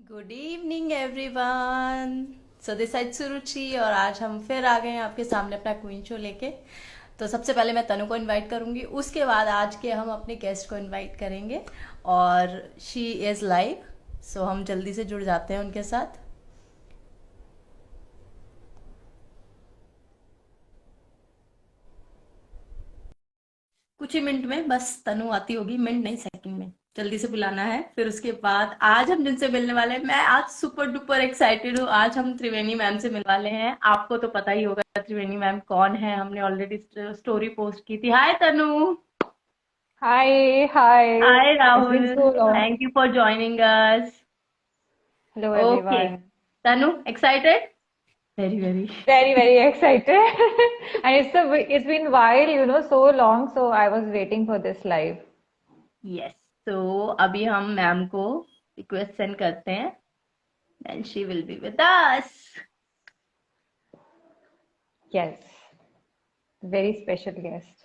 Good evening everyone. So this side Suruchi और आज हम फिर आ गए हैं आपके सामने अपना क्वीन शो लेके। तो सबसे पहले मैं तनु को इनवाइट करूंगी, उसके बाद आज के हम अपने गेस्ट को इनवाइट करेंगे और शी इज़ लाइव। सो हम जल्दी से जुड़ जाते हैं उनके साथ। कुछ ही मिनट में बस तनु आती होगी, मिनट नहीं सेकंड में। जल्दी से बुलाना है। फिर उसके बाद आज हम जिनसे मिलने वाले हैं, मैं आज सुपर डुपर एक्साइटेड हूँ। आज हम त्रिवेणी मैम से मिलने वाले हैं। आपको तो पता ही होगा त्रिवेणी मैम कौन है, हमने ऑलरेडी स्टोरी पोस्ट की थी। हाय तनु। Hi, hi. Hi It's Rahul. been so long. Thank you for joining us. Hello, okay everyone. Tanu, excited? Very very. Very, very excited. And it's been while, so long. So I was waiting for this live. Yes. तो अभी हम ma'am को request send करते हैं, then she will be with us. Yes, very special guest.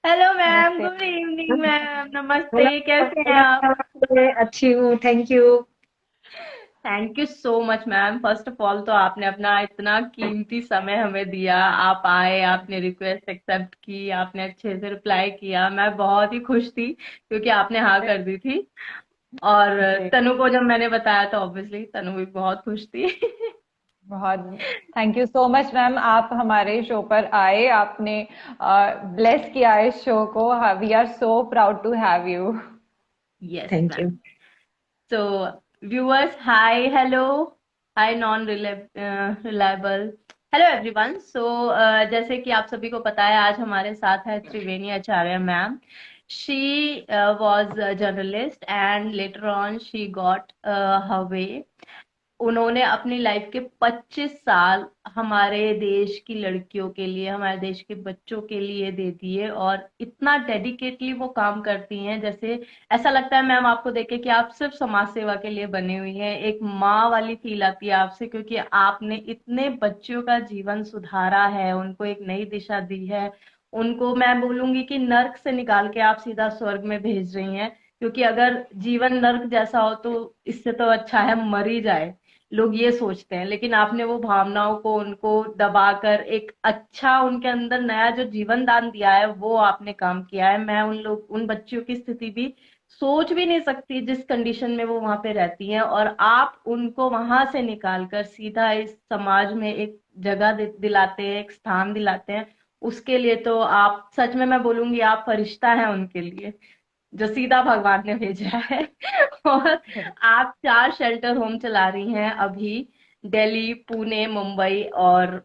Hello ma'am, Namaste. Good evening ma'am, hello, नमस्ते, कैसे हैं आप? नमस्ते। अच्छी हूँ, thank you. Thank you so much ma'am. First of all तो आपने अपना इतना कीमती समय हमें दिया, आप आए, आपने रिक्वेस्ट एक्सेप्ट की, आपने अच्छे से रिप्लाई किया। मैं बहुत ही खुश थी क्योंकि आपने हाँ कर दी थी। और जी, तनु को जब मैंने बताया तो ऑब्वियसली तनु भी बहुत खुश थी। बहुत thank you so much ma'am, आप हमारे शो पर आए, आपने ब्लेस किया इस शो को। We are so proud to have you. Yes thank you. Ma'am. So, viewers, hi, hello, hi, non reliable, hello everyone. So जैसे कि आप सभी को पता है, आज हमारे साथ है Triveni Acharya ma'am. She was journalist and later on she got her way. उन्होंने अपनी लाइफ के 25 साल हमारे देश की लड़कियों के लिए, हमारे देश के बच्चों के लिए दे दिए, और इतना डेडिकेटली वो काम करती हैं, जैसे ऐसा लगता है मैम आपको देख के कि आप सिर्फ समाज सेवा के लिए बनी हुई हैं। एक माँ वाली फील आती है आपसे, क्योंकि आपने इतने बच्चों का जीवन सुधारा है, उनको एक नई दिशा दी है। उनको मैं बोलूंगी कि नर्क से निकाल के आप सीधा स्वर्ग में भेज रही हैं। क्योंकि अगर जीवन नर्क जैसा हो तो इससे तो अच्छा है मर ही जाए, लोग ये सोचते हैं। लेकिन आपने वो भावनाओं को, उनको दबाकर एक अच्छा उनके अंदर नया जो जीवन दान दिया है, वो आपने काम किया है। मैं उन बच्चियों की स्थिति भी सोच भी नहीं सकती जिस कंडीशन में वो वहां पे रहती हैं, और आप उनको वहां से निकाल कर सीधा इस समाज में एक जगह दिलाते हैं, एक स्थान दिलाते हैं। उसके लिए तो आप सच में, मैं बोलूंगी, आप फरिश्ता हैं उनके लिए, जो सीधा भगवान ने भेजा है। और आप 4 शेल्टर होम चला रही हैं अभी, दिल्ली, पुणे, मुंबई और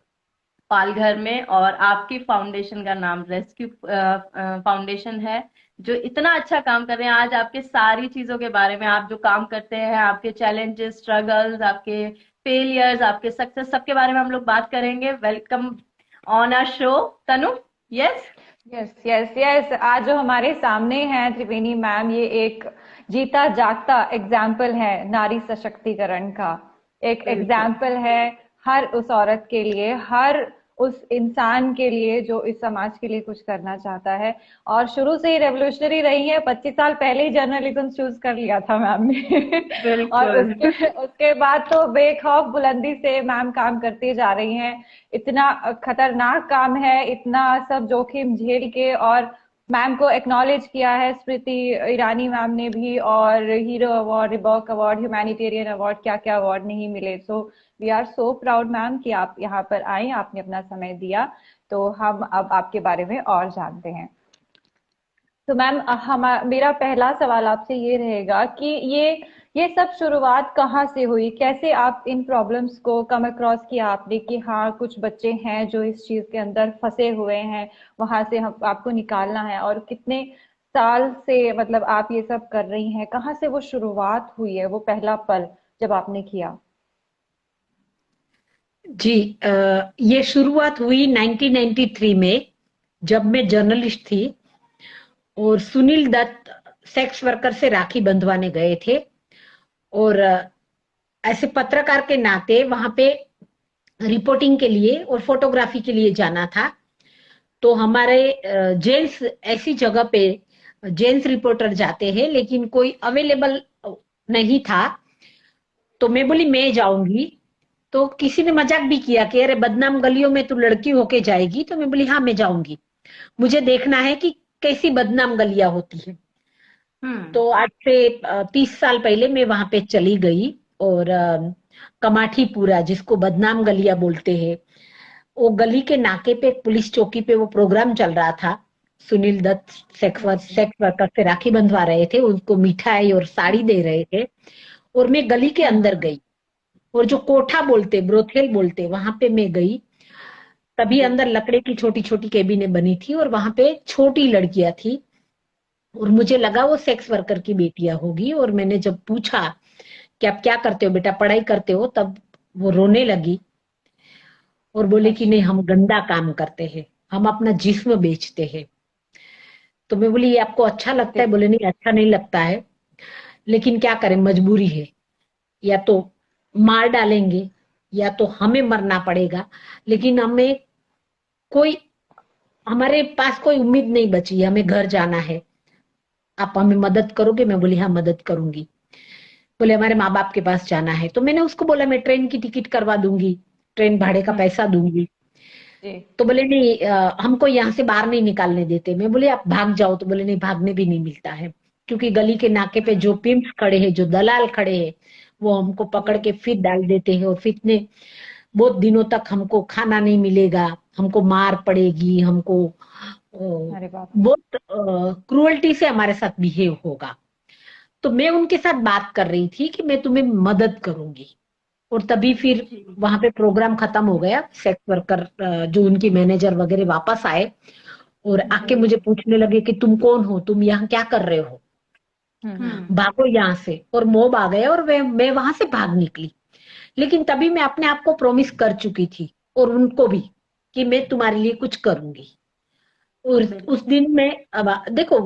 पालघर में। और आपकी फाउंडेशन का नाम रेस्क्यू फाउंडेशन है, जो इतना अच्छा काम कर रहे हैं। आज आपके सारी चीजों के बारे में, आप जो काम करते हैं, आपके चैलेंजेस, स्ट्रगल्स, आपके फेलियर्स, आपके सक्सेस, सबके बारे में हम लोग बात करेंगे। Welcome on our show Tanu. Yes. Yes yes yes, आज जो हमारे सामने हैं त्रिवेणी मैम, ये एक जीता जागता एग्जाम्पल है नारी सशक्तिकरण का। एक बिल्कुल। एग्जाम्पल है हर उस औरत के लिए, हर उस इंसान के लिए जो इस समाज के लिए कुछ करना चाहता है। और शुरू से ही रेवोल्यूशनरी रही है। 25 साल पहले ही जर्नलिज्म चूज कर लिया था मैम ने। और बिल्कुल। उसके उसके बाद तो बेखौफ बुलंदी से मैम काम करती जा रही हैं। इतना खतरनाक काम है, इतना सब जोखिम झेल के। और मैम को एक्नॉलेज किया है स्मृति ईरानी मैम ने भी, और hero award, Reebok award, humanitarian award, क्या क्या अवार्ड नहीं मिले। So we are so proud ma'am कि आप यहाँ पर आई, आपने अपना समय दिया। तो हम अब आपके बारे में और जानते हैं। तो मैम, हम मेरा पहला सवाल आपसे ये रहेगा कि ये सब शुरुआत कहाँ से हुई? कैसे आप इन प्रॉब्लम्स को कम अक्रॉस किया आपने कि हाँ, कुछ बच्चे हैं जो इस चीज के अंदर फंसे हुए हैं, वहां से हम आपको निकालना है? और कितने साल से मतलब आप ये सब कर रही हैं? कहाँ से वो शुरुआत हुई है, वो पहला पल जब आपने किया? जी, ये शुरुआत हुई 1993 में, जब मैं जर्नलिस्ट थी और सुनील दत्त सेक्स वर्कर से राखी बंधवाने गए थे। और ऐसे पत्रकार के नाते वहां पे रिपोर्टिंग के लिए और फोटोग्राफी के लिए जाना था। तो हमारे जेंट्स, ऐसी जगह पे जेंट्स रिपोर्टर जाते हैं लेकिन कोई अवेलेबल नहीं था। तो मैं बोली मैं जाऊंगी। तो किसी ने मजाक भी किया कि अरे बदनाम गलियों में तू लड़की होके जाएगी, तो मैं बोली हाँ मैं जाऊंगी, मुझे देखना है कि कैसी बदनाम गलियां होती है। हम्म। तो आज से 30 साल पहले मैं वहां पे चली गई। और कमाठीपुरा, जिसको बदनाम गलियां बोलते हैं, वो गली के नाके पे एक पुलिस चौकी पे वो प्रोग्राम चल रहा था। सुनील दत्त सेक्स वर्कर से राखी बंधवा रहे थे, उनको मिठाई और साड़ी दे रहे थे। और मैं गली के अंदर हम्म। गई, और जो कोठा बोलते, ब्रोथेल बोलते, वहां पे मैं गई। तभी जी। अंदर लकड़े की छोटी छोटी केबिनें बनी थी, और वहां पे छोटी लड़कियां थी। और मुझे लगा वो सेक्स वर्कर की बेटियां होगी। और मैंने जब पूछा कि आप क्या करते हो बेटा, पढ़ाई करते हो, तब वो रोने लगी और बोले कि अच्छा। नहीं, हम गंदा काम करते हैं, हम अपना जिस्म बेचते हैं। तो मैं बोली ये आपको अच्छा लगता है? बोले नहीं, अच्छा नहीं लगता है, लेकिन क्या करें, मजबूरी है। या तो मार डालेंगे, या तो हमें मरना पड़ेगा, लेकिन हमें कोई, हमारे पास कोई उम्मीद नहीं बची है, हमें घर जाना है। आप हमें मदद करोगे? मैं बोली हाँ मदद करूंगी। बोले हमारे माँ बाप के पास जाना है। तो मैंने उसको बोला मैं ट्रेन की टिकट करवा दूंगी, ट्रेन भाड़े का हम्म। पैसा दूंगी। जी। तो बोले नहीं, हमको यहाँ से बाहर नहीं निकालने देते। मैं बोले आप भाग जाओ। तो बोले नहीं, भागने भी नहीं मिलता है, क्योंकि गली के नाके पे जो पिम्प्स खड़े हैं, जो दलाल खड़े हैं, वो हमको पकड़ जी। के फिर डाल देते हैं। और फिर इतने बहुत दिनों तक हमको खाना नहीं मिलेगा, हमको मार पड़ेगी, हमको अरे बाप रे। बहुत क्रुअल्टी से हमारे साथ बिहेव होगा। तो मैं उनके साथ बात कर रही थी कि मैं तुम्हें मदद करूंगी। और तभी फिर जी। वहां पे प्रोग्राम खत्म हो गया। सेक्स वर्कर जो उनकी मैनेजर वगैरह वापस आए, और आके जी। मुझे पूछने लगे कि तुम कौन हो, तुम यहाँ क्या कर रहे हो, हम्म। भागो यहाँ से। और मोब आ गए, और मैं वहां से भाग निकली। लेकिन तभी मैं अपने आप को प्रॉमिस कर चुकी थी, और उनको भी, कि मैं तुम्हारे लिए कुछ करूंगी। और उस बिल्कुल। दिन में, अब देखो,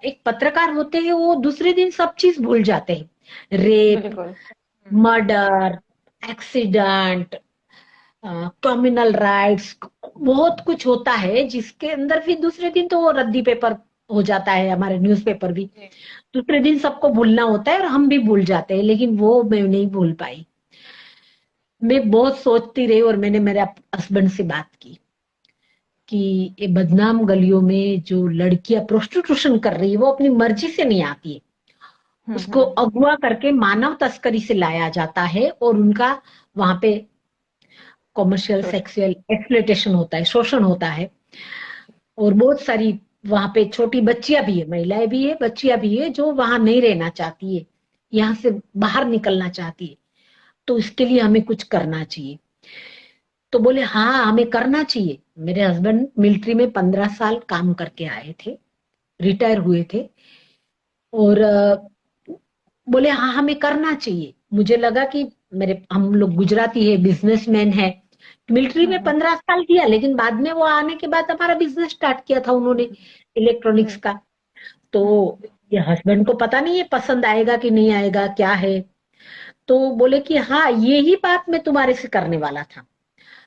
एक पत्रकार होते हैं, वो दूसरे दिन सब चीज भूल जाते हैं। रेप, बिल्कुल। मर्डर, एक्सीडेंट, कम्युनल राइट्स, बहुत कुछ होता है जिसके अंदर फिर दूसरे दिन तो वो रद्दी पेपर हो जाता है, हमारे न्यूज़पेपर भी। जी। दूसरे दिन सबको भूलना होता है, और हम भी भूल जाते हैं, लेकिन वो मैं नहीं भूल पाई। मैं बहुत सोचती रही, और मैंने मेरे हस्बैंड से बात की कि ये बदनाम गलियों में जो लड़कियां प्रोस्टिट्यूशन कर रही है, वो अपनी मर्जी से नहीं आती है। उसको हम्म। अगवा करके मानव तस्करी से लाया जाता है, और उनका वहां पे कॉमर्शियल शोषण। सेक्सुअल एक्सप्लॉयटेशन होता है, शोषण होता है। और बहुत सारी वहां पे छोटी बच्चियां भी है, महिलाएं भी है, बच्चियां भी है, जो वहां नहीं रहना चाहती है, यहाँ से बाहर निकलना चाहती है। तो इसके लिए हमें कुछ करना चाहिए। तो बोले हाँ हमें करना चाहिए। मेरे हस्बैंड मिलिट्री में 15 साल काम करके आए थे, रिटायर हुए थे। और बोले हाँ हमें करना चाहिए। मुझे लगा कि मेरे, हम लोग गुजराती है, बिजनेसमैन है। मिलिट्री में हम्म। 15 साल किया, लेकिन बाद में वो आने के बाद हमारा बिजनेस स्टार्ट किया था उन्होंने, इलेक्ट्रॉनिक्स जी। का। तो ये हस्बैंड को पता नहीं है पसंद आएगा कि नहीं आएगा, क्या है। तो बोले कि हाँ ये ही बात मैं तुम्हारे से करने वाला था।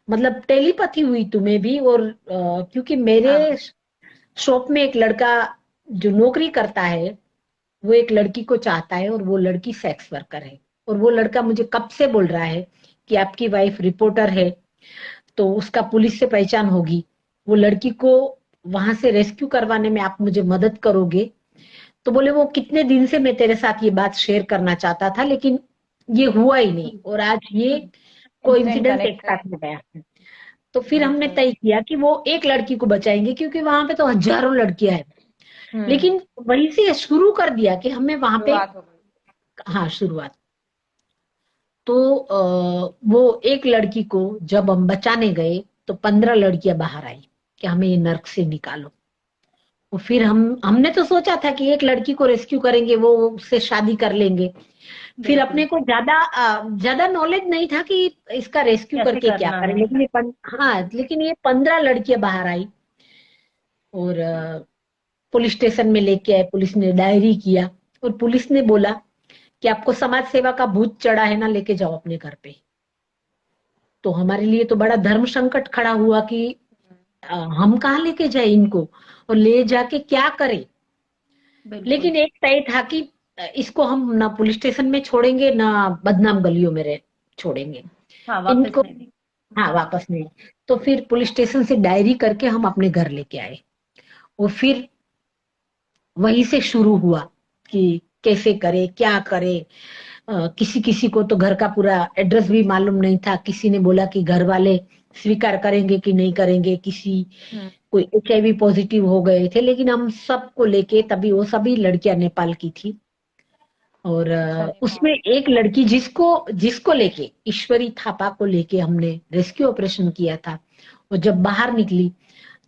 मतलब टेलीपैथी हुई तुम्हें भी। और क्योंकि मेरे हाँ। शॉप में एक लड़का जो नौकरी करता है, वो एक लड़की को चाहता है, और वो लड़की सेक्स वर्कर है। और वो लड़का मुझे कब से बोल रहा है कि आपकी वाइफ रिपोर्टर है, तो उसका पुलिस से पहचान होगी, वो लड़की को वहां से रेस्क्यू करवाने में आप मुझे मदद करोगे। तो बोले वो कितने दिन से मैं तेरे साथ ये बात शेयर करना चाहता था, लेकिन ये हुआ ही नहीं, और आज ये इंसिडेंट कोइंसिडेंस एक कनेक्ट साथ कर। में गया। तो फिर हमने बिल्कुल। तय किया कि वो एक लड़की को बचाएंगे, क्योंकि वहां पे तो हजारों लड़कियां हैं। हम्म। लेकिन वहीं से शुरू कर दिया कि हमें वहां पे, शुरुआत हो गई। हाँ शुरुआत। तो वो एक लड़की को जब हम बचाने गए, तो 15 लड़कियां बाहर आई कि हमें ये नर्क से निकालो। और फिर हमने तो सोचा था कि एक लड़की को रेस्क्यू करेंगे, वो उससे शादी कर लेंगे। फिर बिल्कुल। अपने को ज्यादा नॉलेज नहीं था कि इसका रेस्क्यू कैसे करके क्या करना करें, है। लेकिन हाँ, लेकिन ये 15 लड़कियां बाहर आई। और पुलिस स्टेशन में लेके आए, पुलिस ने डायरी किया। और पुलिस ने बोला कि आपको समाज सेवा का भूत चढ़ा है ना, लेके जाओ अपने घर पे। तो हमारे लिए तो बड़ा धर्म संकट खड़ा हुआ कि हम कहाँ लेके जाए इनको, और ले जाके क्या करें। बिल्कुल। लेकिन एक तय था कि इसको हम ना पुलिस स्टेशन में छोड़ेंगे ना बदनाम गलियों में छोड़ेंगे हाँ, वापस इनको। नहीं देंगे। हाँ, वापस नहीं। तो फिर पुलिस स्टेशन से डायरी करके हम अपने घर लेके आए, और फिर वहीं से शुरू हुआ कि कैसे करे, क्या करे। किसी किसी को तो घर का पूरा एड्रेस भी मालूम नहीं था। किसी ने बोला कि घर वाले स्वीकार करेंगे कि नहीं करेंगे, किसी हम्म। कोई HIV पॉजिटिव हो गए थे। लेकिन हम सबको लेके, तभी वो सभी लड़कियां नेपाल की थी, और अच्छा, उसमें नेपाल। एक लड़की जिसको जिसको लेके, ईश्वरी थापा को लेके हमने रेस्क्यू ऑपरेशन किया था, और जब बाहर निकली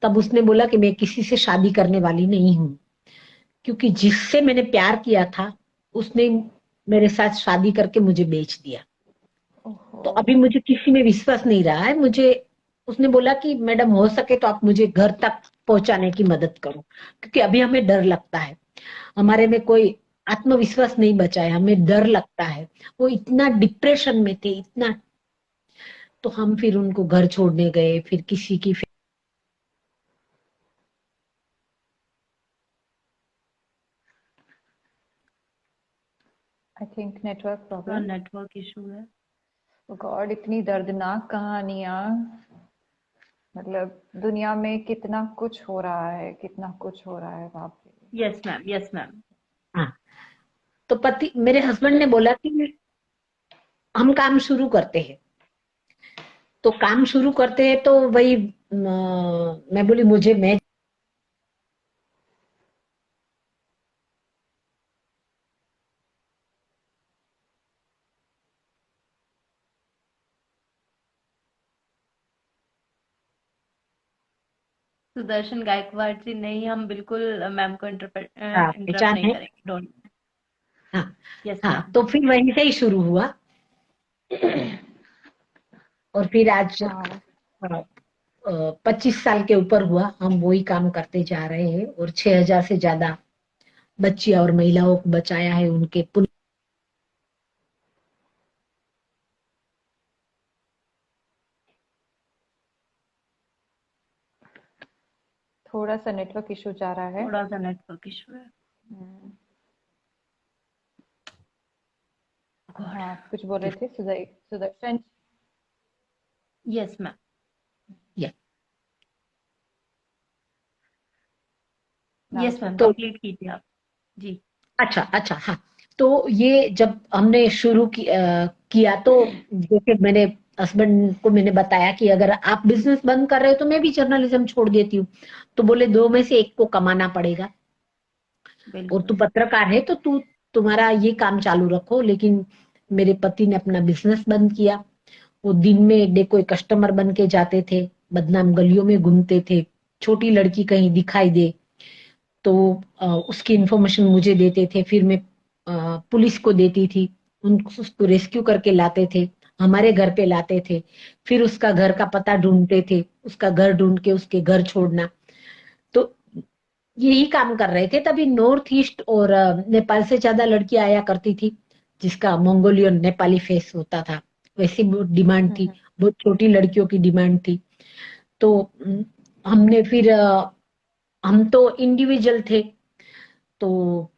तब उसने बोला कि मैं किसी से शादी करने वाली नहीं हूँ, क्योंकि जिससे मैंने प्यार किया था उसने मेरे साथ शादी करके मुझे बेच दिया। ओहो। तो अभी मुझे किसी में विश्वास नहीं रहा है। मुझे उसने बोला कि मैडम हो सके तो आप मुझे घर तक पहुंचाने की मदद करो, क्योंकि अभी हमें डर लगता है, हमारे में कोई आत्मविश्वास नहीं बचा है, हमें डर लगता है। वो इतना डिप्रेशन में थे, इतना। तो हम फिर उनको घर छोड़ने गए, फिर किसी की आई थिंक नेटवर्क हाँ, प्रॉब्लम। नेटवर्क इशू है। गॉड, इतनी दर्दनाक कहानियां। मतलब दुनिया में कितना कुछ हो रहा है, कितना कुछ हो रहा है, बाप रे। Yes ma'am, yes ma'am. हाँ। तो पति मेरे हस्बैंड ने बोला कि हम काम शुरू करते हैं। तो काम शुरू करते हैं तो वही मैं बोली मैं सुदर्शन गायकवाड़ जी, नहीं, हम बिल्कुल मैम को इंटरप्ट पहचान नहीं है। करेंगे, डोंट। हाँ। यस हाँ, मैम। तो फिर वहीं से ही शुरू हुआ, और फिर आज वाह। 25 साल के ऊपर हुआ हम वही काम करते जा रहे हैं, और 6,000 से ज्यादा बच्ची और महिलाओं को बचाया है उनके थोड़ा सा नेटवर्क इशू जा रहा है। थोड़ा सा नेटवर्क इशू है। Hmm, God. हाँ, कुछ बोल रहे थे Sudarshan. Yes ma'am. Yeah. Now yes ma'am, तो कंप्लीट कीजिए आप। जी। अच्छा, अच्छा, हाँ। तो ये जब हमने शुरू किया तो जैसे मेरे हस्बैंड को मैंने बताया कि अगर आप बिजनेस बंद कर रहे हो तो मैं भी जर्नलिज्म छोड़ देती हूँ। तो बोले दो में से एक को कमाना पड़ेगा, और तू बिल्कुल। पत्रकार है तो तुम्हारा ये काम चालू रखो। लेकिन मेरे पति ने अपना बिजनेस बंद किया। वो दिन में डे कोई कस्टमर बन के जाते थे, बदनाम गलियों में घूमते थे। छोटी लड़की कहीं दिखाई दे तो उसकी इंफॉर्मेशन मुझे देते थे, फिर मैं पुलिस को देती थी, उनको उसको रेस्क्यू करके लाते थे, हमारे घर पे लाते थे। फिर उसका घर का पता ढूंढते थे, उसका घर ढूंढ के उसके घर छोड़ना। तो यही काम कर रहे थे। तभी नॉर्थ ईस्ट और नेपाल से ज्यादा लड़की आया करती थी, जिसका मंगोलियन नेपाली फेस होता था। वैसी बहुत डिमांड थी, हम्म, बहुत छोटी लड़कियों की डिमांड थी। तो हमने फिर हम तो इंडिविजुअल थे, तो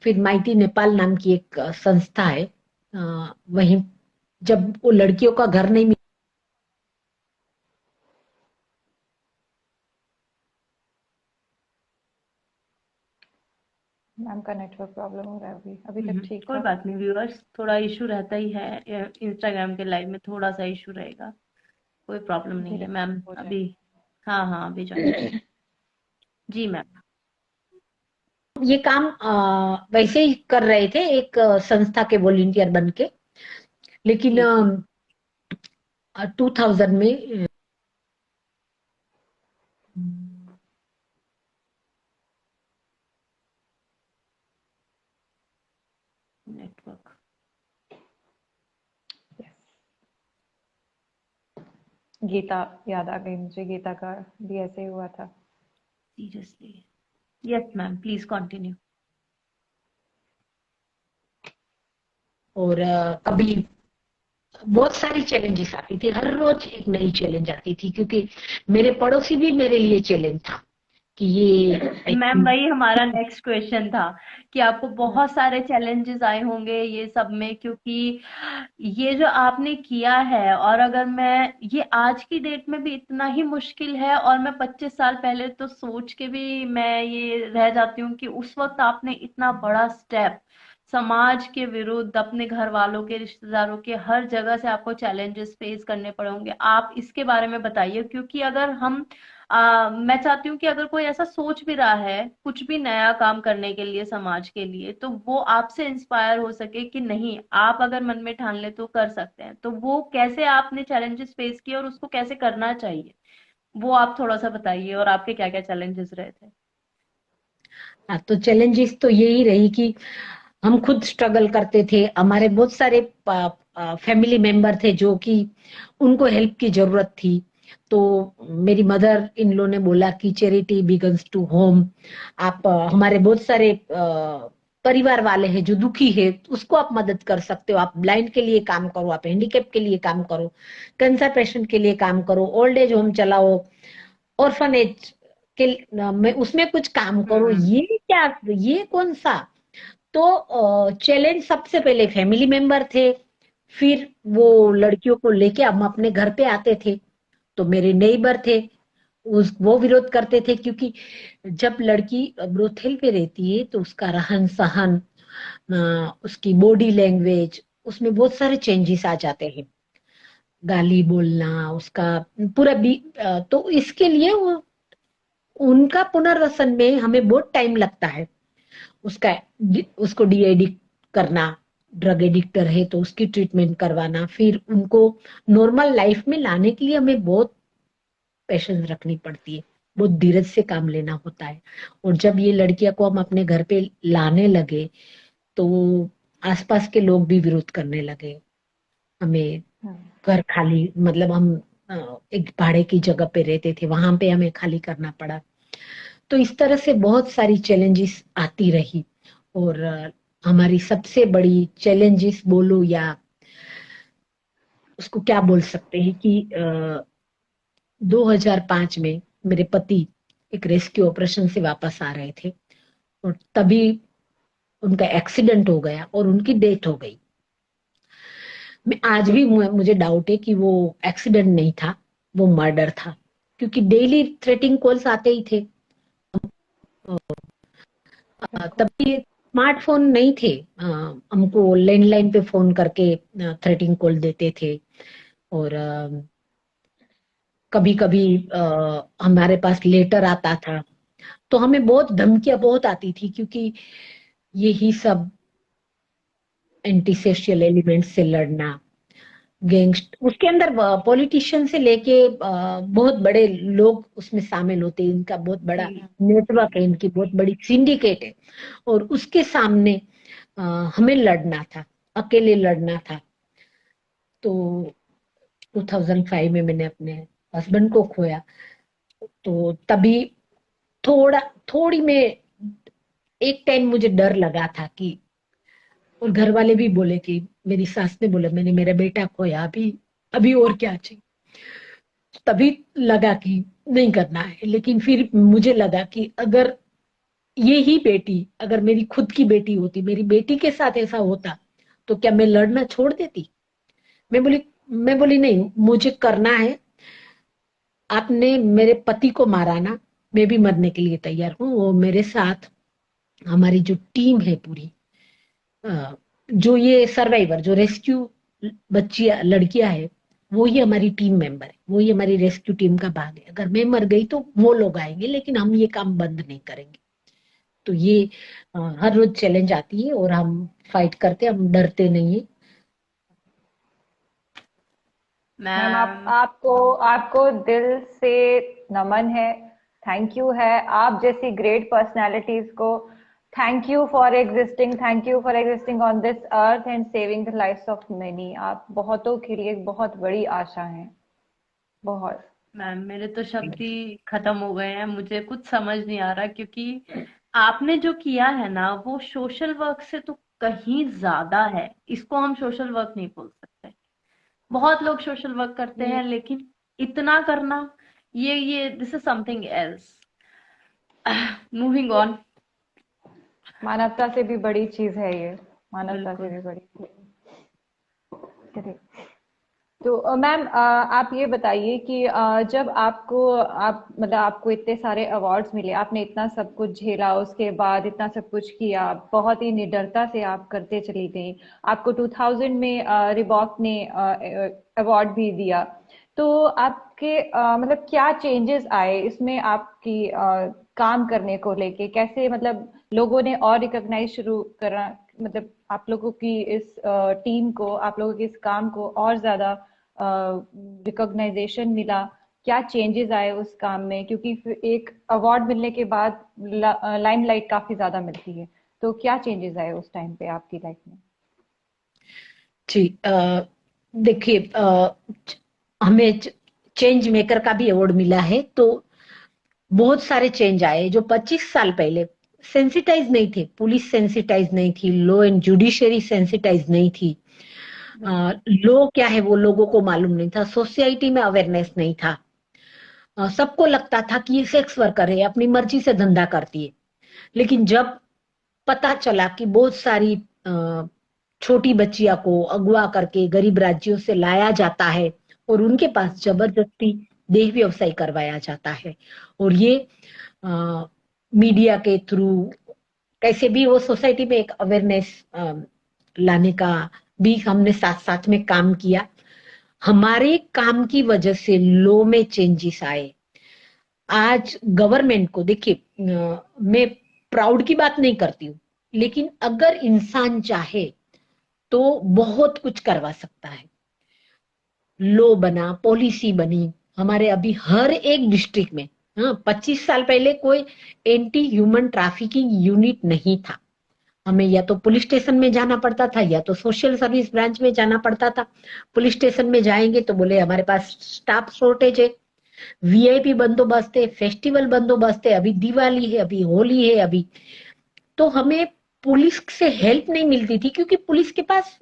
फिर माइटी नेपाल नाम की एक संस्था है। वहीं जब वो लड़कियों का घर नहीं मैम का नेटवर्क प्रॉब्लम हो रहा है। अभी अभी तक ठीक कोई था। बात नहीं व्यूअर्स, थोड़ा इशू रहता ही है, इंस्टाग्राम के लाइव में थोड़ा सा इशू रहेगा। कोई प्रॉब्लम नहीं धीरे है मैम, हो अभी। जाएगा। हाँ हाँ, अभी ज्वाइन किया। जी मैम। ये काम वैसे ही कर रहे थे, एक संस्था के वॉलंटियर बन के। लेकिन जी जी। 2000 में नेटवर्क। Yes. गीता याद आ गई मुझे, गीता का भी ऐसे ही हुआ था। Seriously. Yes ma'am, please continue. और कभी बहुत सारी चैलेंजेस आती थी, हर रोज एक नई चैलेंज आती थी, क्योंकि मेरे पड़ोसी भी मेरे लिए चैलेंज था। कि ये I मैम think, वही हमारा नेक्स्ट क्वेश्चन था कि आपको बहुत सारे चैलेंजेस आए होंगे ये सब में, क्योंकि ये जो आपने किया है, और अगर मैं ये आज की डेट में भी इतना ही मुश्किल है, और मैं 25 साल पहले तो सोच के भी मैं ये रह जाती हूँ कि उस वक्त आपने इतना बड़ा स्टेप समाज के विरुद्ध, अपने घर वालों के, रिश्तेदारों के, हर जगह से आपको चैलेंजेस फेस करने पड़े होंगे। आप इसके बारे में बताइए, क्योंकि अगर हम मैं चाहती हूँ कि अगर कोई ऐसा सोच भी रहा है कुछ भी नया काम करने के लिए समाज के लिए, तो वो आपसे इंस्पायर हो सके कि नहीं, आप अगर मन में ठान ले तो कर सकते हैं। तो वो कैसे आपने चैलेंजेस फेस किए और उसको कैसे करना चाहिए, वो आप थोड़ा सा बताइए, और आपके क्या क्या चैलेंजेस रहे थे। हाँ, तो चैलेंजेस तो यही रही कि हम खुद स्ट्रगल करते थे। हमारे बहुत सारे फैमिली मेंबर थे जो कि उनको हेल्प की जरूरत थी। तो मेरी मदर इन लो ने बोला कि चैरिटी बिगन्स टू होम। आप हमारे बहुत सारे परिवार वाले हैं जो दुखी है, उसको आप मदद कर सकते हो। आप ब्लाइंड के लिए काम करो, आप हैंडीकैप के लिए काम करो, कैंसर पेशेंट के लिए काम करो, ओल्ड एज होम चलाओ, ऑर्फनेज के में उसमें कुछ काम करो। हम्म। ये क्या, ये कौन सा? तो चैलेंज सबसे पहले फैमिली मेंबर थे। फिर वो लड़कियों को लेके हम अपने घर पे आते थे, तो मेरे नेबर थे, उस वो विरोध करते थे, क्योंकि जब लड़की ब्रोथेल पे रहती है तो उसका रहन सहन, उसकी बॉडी लैंग्वेज, उसमें बहुत सारे चेंजेस आ जाते हैं। गाली बोलना उसका पूरा भी, तो इसके लिए वो उनका पुनर्वसन में हमें बहुत टाइम लगता है। उसका उसको डी एडिक्ट करना, ड्रग एडिक्टर है तो उसकी ट्रीटमेंट करवाना, फिर उनको नॉर्मल लाइफ में लाने के लिए हमें बहुत पेशेंस रखनी पड़ती है, बहुत धीरज से काम लेना होता है। और जब ये लड़कियां को हम अपने घर पे लाने लगे तो आसपास के लोग भी विरोध करने लगे। हमें हम्म। घर खाली, मतलब हम एक भाड़े की जगह पे रहते थे, वहां पे हमें खाली करना पड़ा। तो इस तरह से बहुत सारी चैलेंजेस आती रही। और हमारी सबसे बड़ी चैलेंजेस बोलो या उसको क्या बोल सकते हैं कि 2005 में मेरे पति एक रेस्क्यू ऑपरेशन से वापस आ रहे थे, और तभी उनका एक्सीडेंट हो गया और उनकी डेथ हो गई। मैं आज भी मुझे डाउट है कि वो एक्सीडेंट नहीं था, वो मर्डर था, क्योंकि डेली थ्रेटिंग कॉल्स आते ही थे। बिल्कुल। तभी स्मार्टफोन नहीं थे, हमको लैंडलाइन पे फोन करके थ्रेटिंग कॉल देते थे। और कभी कभी हमारे पास लेटर आता था, तो हमें बहुत धमकियां बहुत आती थी, क्योंकि यही सब एंटी सोशल एलिमेंट से लड़ना, गैंगस्ट उसके अंदर पॉलिटिशियन से लेके बहुत बड़े लोग उसमें शामिल होते हैं। इनका बहुत बड़ा जी। नेटवर्क है, इनकी बहुत बड़ी सिंडिकेट है। और उसके सामने अ, हमें लड़ना था, अकेले लड़ना था। तो 2005 में मैंने अपने हस्बैंड को खोया। तो तभी थोड़ा थोड़ी में एक टाइम मुझे डर लगा था कि, और घर वाले भी बोले कि, मेरी सास ने बोला मैंने मेरा बेटा खोया, अभी अभी और क्या चाहिए। तभी लगा कि नहीं करना है। लेकिन फिर मुझे लगा कि अगर ये ही बेटी, अगर मेरी खुद की बेटी होती, मेरी बेटी के साथ ऐसा होता, तो क्या मैं लड़ना छोड़ देती? मैं बोली नहीं, मुझे करना है। आपने मेरे पति को मारा ना, मैं भी मरने के लिए तैयार हूँ। वो मेरे साथ हमारी जो टीम है पूरी, अ, जो ये सर्वाइवर, जो रेस्क्यू बच्चियां लड़कियां है, वो ही हमारी टीम मेंबर है, वो ही हमारी रेस्क्यू टीम का भाग है। अगर मैं मर गई तो वो लोग आएंगे, लेकिन हम ये काम बंद नहीं करेंगे। तो ये हर रोज चैलेंज आती है और हम फाइट करते हैं, हम डरते नहीं है। Ma'am ma'am. आपको आपको दिल से नमन है, थैंक यू है। आप जैसी ग्रेट पर्सनालिटीज को thank you for existing on this earth and saving the lives of many. आप बहुतों के लिए एक बहुत बड़ी आशा हैं, बहुत। मैम मेरे तो शब्द ही खत्म हो गए हैं, मुझे कुछ समझ नहीं आ रहा, क्योंकि आपने जो किया है ना वो सोशल वर्क से तो कहीं ज्यादा है। इसको हम सोशल वर्क नहीं बोल सकते। बहुत लोग सोशल वर्क करते हैं, ये लेकिन इतना करना, ये this is something else. Moving on. मानवता से भी बड़ी चीज है ये, मानवता से बिल्कुल। भी बड़ी चीज। तो मैम, आप ये बताइए कि जब आप मतलब आपको इतने सारे अवार्ड्स मिले, आपने इतना सब कुछ झेला, उसके बाद इतना सब कुछ किया, बहुत ही निडरता से आप करते चली गई। आपको 2000 में रिबॉक ने अवार्ड भी दिया। तो आपके मतलब क्या चेंजेस आए इसमें, आपकी काम करने को लेके कैसे, मतलब लोगों ने और रिकॉग्नाइज शुरू करा, मतलब आप लोगों की इस टीम को, आप लोगों के इस काम को और ज्यादा रिकॉग्नाइजेशन मिला? क्या चेंजेस आए उस काम में, क्योंकि फिर एक अवार्ड मिलने के बाद लाइमलाइट काफी ज्यादा मिलती है। तो क्या चेंजेस आए उस टाइम पे आपकी लाइफ में? जी, देखिए, हमें चेंज मेकर का भी अवार्ड मिला है, तो बहुत सारे चेंज आए। जो 25 साल पहले सेंसिटाइज नहीं थे, पुलिस सेंसिटाइज नहीं थी, लॉ एंड जुडिशरी सेंसिटाइज नहीं थी, लॉ क्या है वो लोगों को मालूम नहीं था, सोसाइटी में अवेयरनेस नहीं था। सबको लगता था कि ये सेक्स वर्कर है, अपनी मर्जी से धंधा करती है। लेकिन जब पता चला कि बहुत सारी छोटी बच्चियों को अगवा करके गरीब राज्यों से लाया जाता है और उनके पास जबरदस्ती देह व्यवसाय करवाया जाता है, और ये मीडिया के थ्रू कैसे भी वो सोसाइटी में एक अवेयरनेस लाने का भी हमने साथ साथ में काम किया। हमारे काम की वजह से लॉ में चेंजेस आए। आज गवर्नमेंट को देखिए, मैं प्राउड की बात नहीं करती हूँ, लेकिन अगर इंसान चाहे तो बहुत कुछ करवा सकता है। लॉ बना, पॉलिसी बनी हमारे अभी हर एक डिस्ट्रिक्ट में। हाँ, 25 साल पहले कोई एंटी ह्यूमन ट्रैफिकिंग यूनिट नहीं था। हमें या तो पुलिस स्टेशन में जाना पड़ता था या तो सोशल सर्विस ब्रांच में जाना पड़ता था। पुलिस स्टेशन में जाएंगे तो बोले हमारे पास स्टाफ शॉर्टेज है, वीआईपी बंदोबस्त है, फेस्टिवल बंदोबस्त है, अभी दिवाली है, अभी होली है, अभी तो हमें पुलिस से हेल्प नहीं मिलती थी क्योंकि पुलिस के पास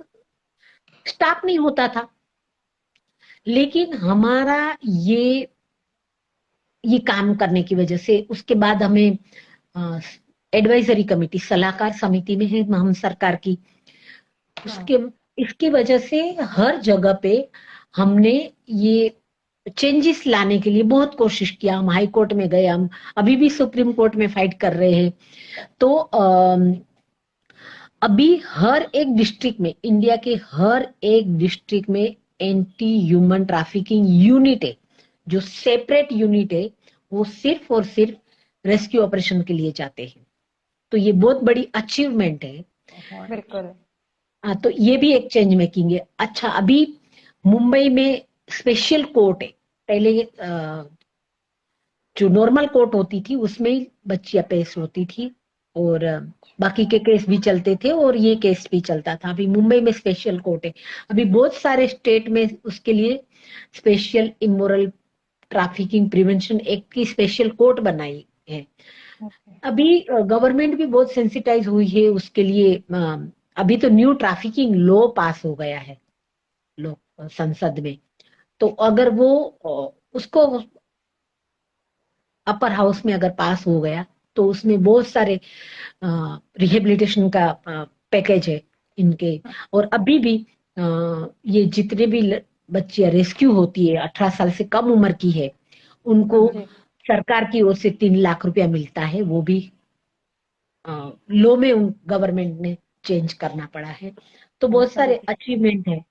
स्टाफ नहीं होता था। लेकिन हमारा ये ये काम करने की वजह से उसके बाद हमें एडवाइजरी कमेटी, सलाहकार समिति में है हम सरकार की, हाँ। उसके इसकी वजह से हर जगह पे हमने ये चेंजेस लाने के लिए बहुत कोशिश किया। हम हाई कोर्ट में गए, हम अभी भी सुप्रीम कोर्ट में फाइट कर रहे हैं। तो अभी हर एक डिस्ट्रिक्ट में, इंडिया के हर एक डिस्ट्रिक्ट में एंटी ह्यूमन ट्रैफिकिंग यूनिट है, जो सेपरेट यूनिट है, वो सिर्फ और सिर्फ रेस्क्यू ऑपरेशन के लिए जाते हैं। तो ये बहुत बड़ी अचीवमेंट है। बिल्कुल। हाँ, तो ये भी एक चेंज मेकिंग है। अच्छा, अभी मुंबई में स्पेशल कोर्ट है। पहले जो नॉर्मल कोर्ट होती थी उसमें ही बच्चियां पेश होती थी, और बाकी के केस भी चलते थे और ये केस भी चलता था। अभी मुंबई में स्पेशल कोर्ट है। अभी बहुत सारे स्टेट में उसके लिए special immoral trafficking prevention act की स्पेशल कोर्ट बनाई है। ओके। अभी गवर्नमेंट भी बहुत सेंसिटाइज हुई है उसके लिए। अभी तो न्यू ट्रैफिकिंग लॉ पास हो गया है लोग संसद में। तो अगर वो उसको अपर हाउस में अगर पास हो गया तो उसमें बहुत सारे रिहेबिलिटेशन का पैकेज है इनके। और अभी भी ये जितने भी बच्चियां रेस्क्यू होती है 18 साल से कम उम्र की है, उनको जी। सरकार की ओर से 3 लाख रुपया मिलता है। वो भी लॉ में गवर्नमेंट ने चेंज करना पड़ा है। तो बहुत सारे जी। अचीवमेंट है।